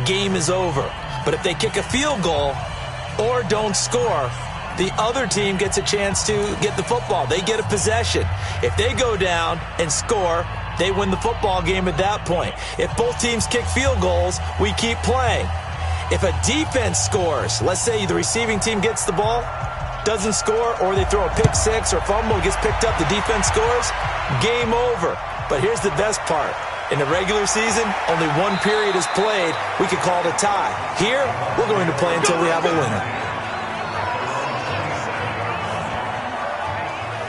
game is over. But if they kick a field goal or don't score, the other team gets a chance to get the football. They get a possession. If they go down and score, they win the football game at that point. If both teams kick field goals, we keep playing. If a defense scores, let's say the receiving team gets the ball, doesn't score, or they throw a pick six or fumble, gets picked up, the defense scores, game over. But here's the best part. In the regular season, only one period is played. We could call it a tie. Here, we're going to play until we have a winner.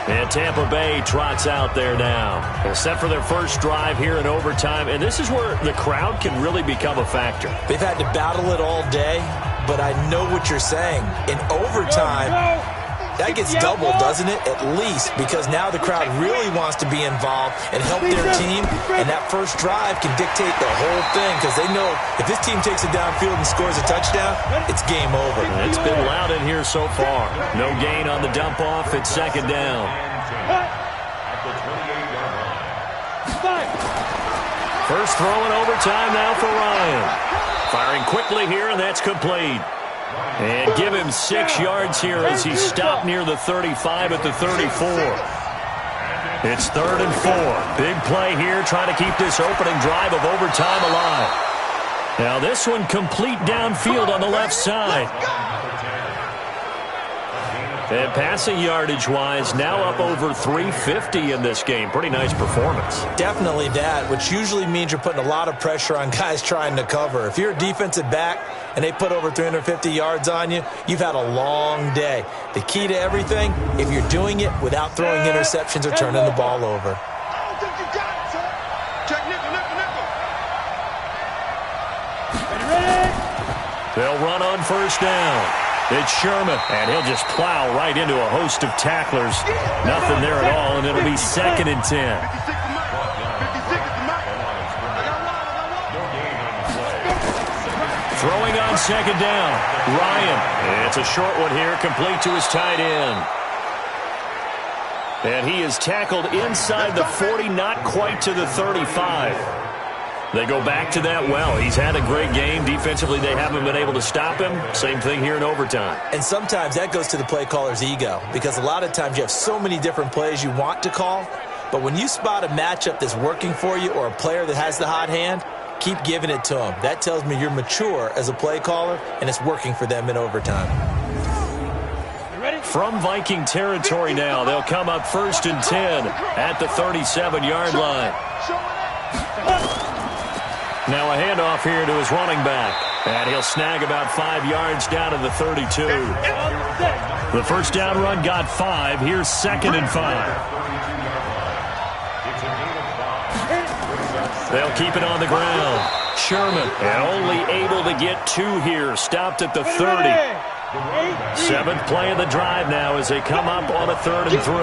And Tampa Bay trots out there now. They're set for their first drive here in overtime, and this is where the crowd can really become a factor. They've had to battle it all day, but I know what you're saying. In overtime, That gets doubled, doesn't it? At least, because now the crowd really wants to be involved and help their team, and that first drive can dictate the whole thing because they know if this team takes it downfield and scores a touchdown, it's game over. It's been loud in here so far. No gain on the dump-off. It's second down. At the 28-yard line. First throw in overtime now for Ryan. Firing quickly here, and that's complete. And give him 6 yards here as he stopped near the 35 at the 34. It's 3rd and 4. Big play here, trying to keep this opening drive of overtime alive. Now this one complete downfield on the left side. And passing yardage-wise, now up over 350 in this game. Pretty nice performance. Definitely that, which usually means you're putting a lot of pressure on guys trying to cover. If you're a defensive back and they put over 350 yards on you, you've had a long day. The key to everything, if you're doing it without throwing interceptions or turning the ball over. They'll run on first down. It's Sherman, and he'll just plow right into a host of tacklers. Nothing there at all, and it'll be 2nd and 10. Throwing on second down, Ryan. It's a short one here, complete to his tight end. And he is tackled inside the 40, not quite to the 35. They go back to that well. He's had a great game. Defensively, they haven't been able to stop him. Same thing here in overtime. And sometimes that goes to the play caller's ego because a lot of times you have so many different plays you want to call, but when you spot a matchup that's working for you or a player that has the hot hand, keep giving it to them. That tells me you're mature as a play caller, and it's working for them in overtime. From Viking territory now, they'll come up 1st and 10 at the 37-yard line. Now a handoff here to his running back. And he'll snag about 5 yards down to the 32. The first down run got 5. Here's 2nd and 5. They'll keep it on the ground. Sherman, and only able to get 2 here. Stopped at the 30. 7th play of the drive now as they come up on a 3rd and 3.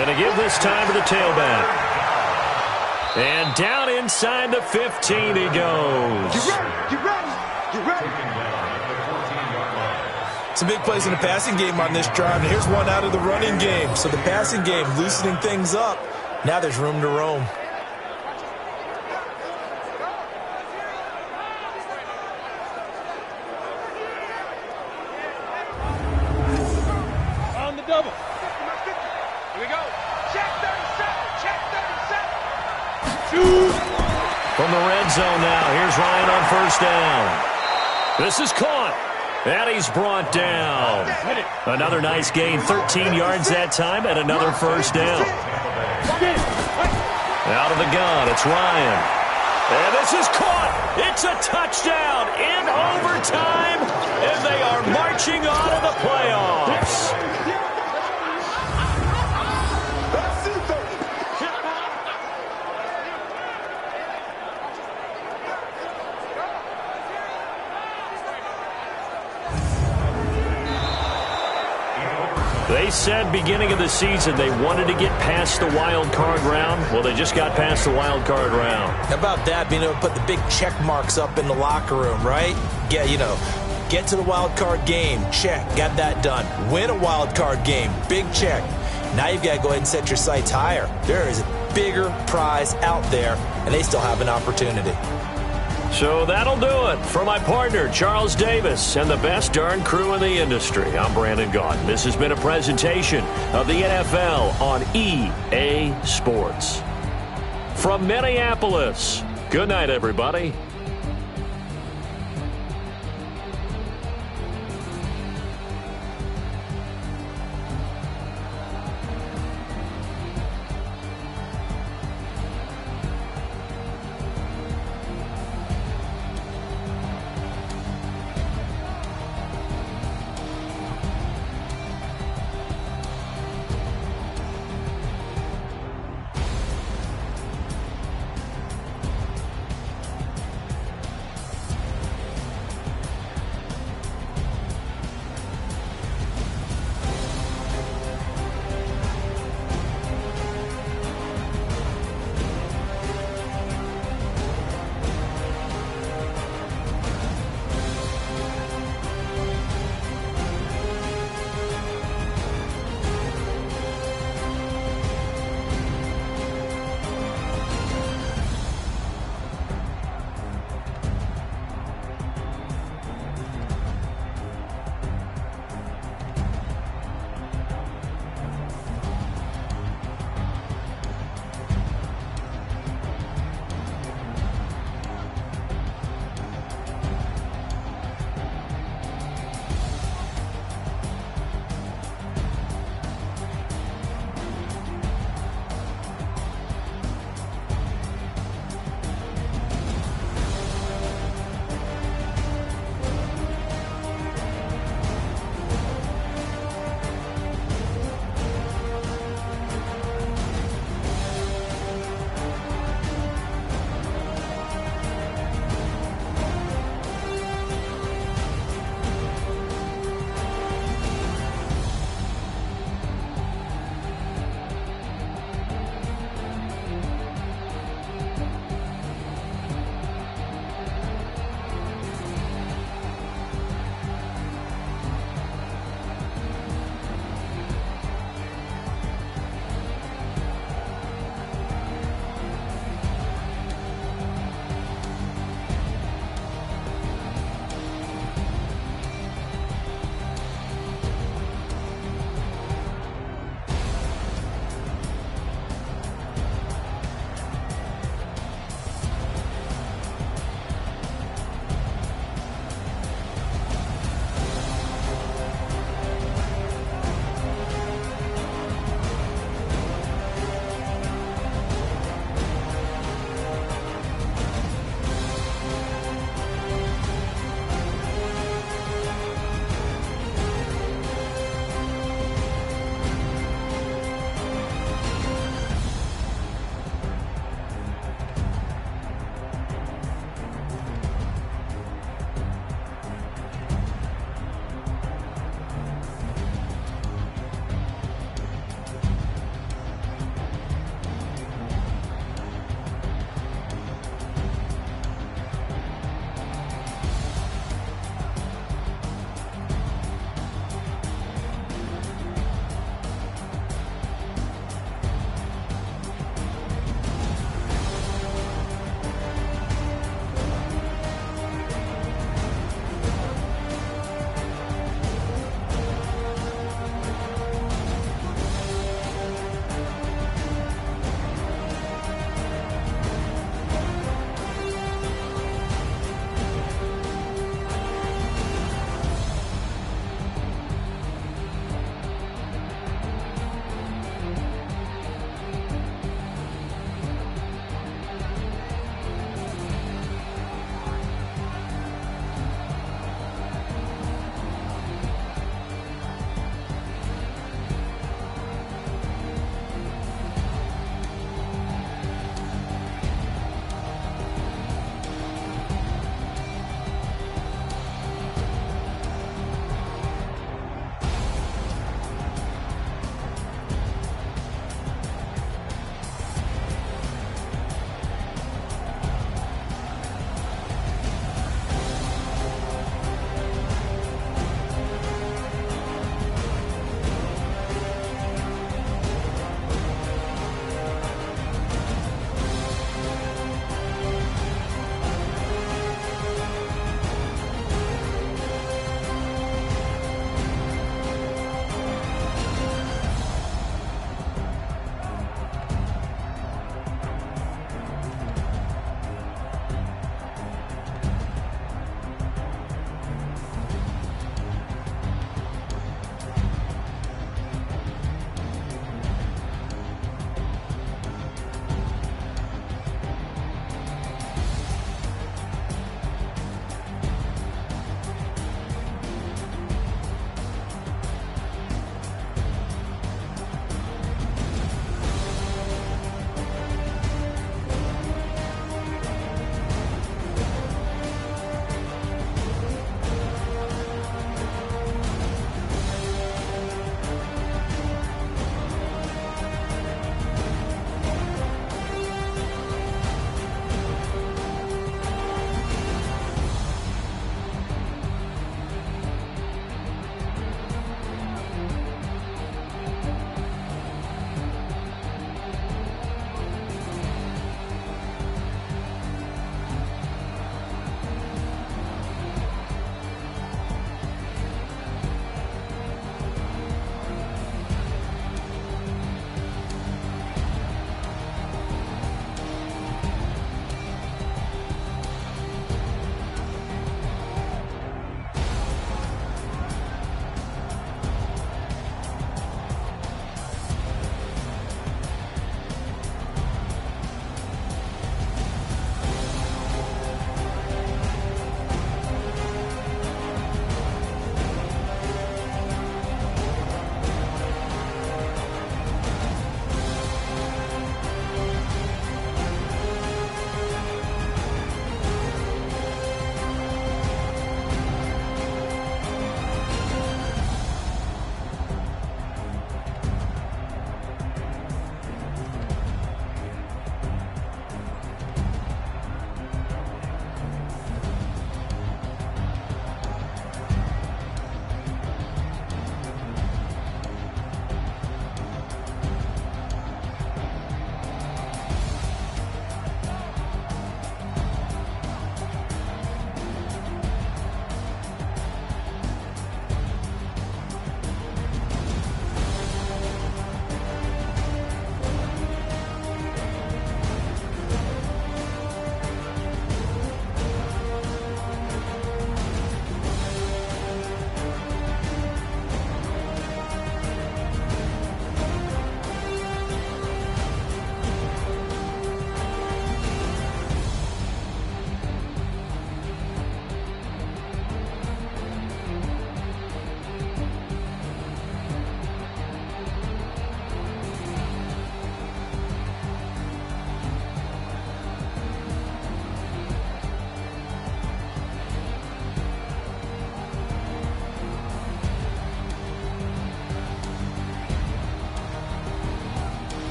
And to give this time to the tailback. And down inside the 15 he goes. Get ready. Some big plays in the passing game on this drive, and here's one out of the running game. So the passing game loosening things up. Now there's room to roam. On the double. Here we go. Check 37. Check 37. From the red zone now, here's Ryan on first down. This is caught, and he's brought down. Another nice gain, 13 yards that time, and another first down. Out of the gun, it's Ryan. And this is caught. It's a touchdown in overtime, and they are marching on to the playoffs. They said beginning of the season they wanted to get past the wild card round. Well, they just got past the wild card round. How about that, being able to put the big check marks up in the locker room, right? Get to the wild card game, check, got that done. Win a wild card game, big check. Now you've got to go ahead and set your sights higher. There is a bigger prize out there, and they still have an opportunity. So that'll do it. For my partner, Charles Davis, and the best darn crew in the industry, I'm Brandon Gaudin. This has been a presentation of the NFL on EA Sports. From Minneapolis, good night, everybody.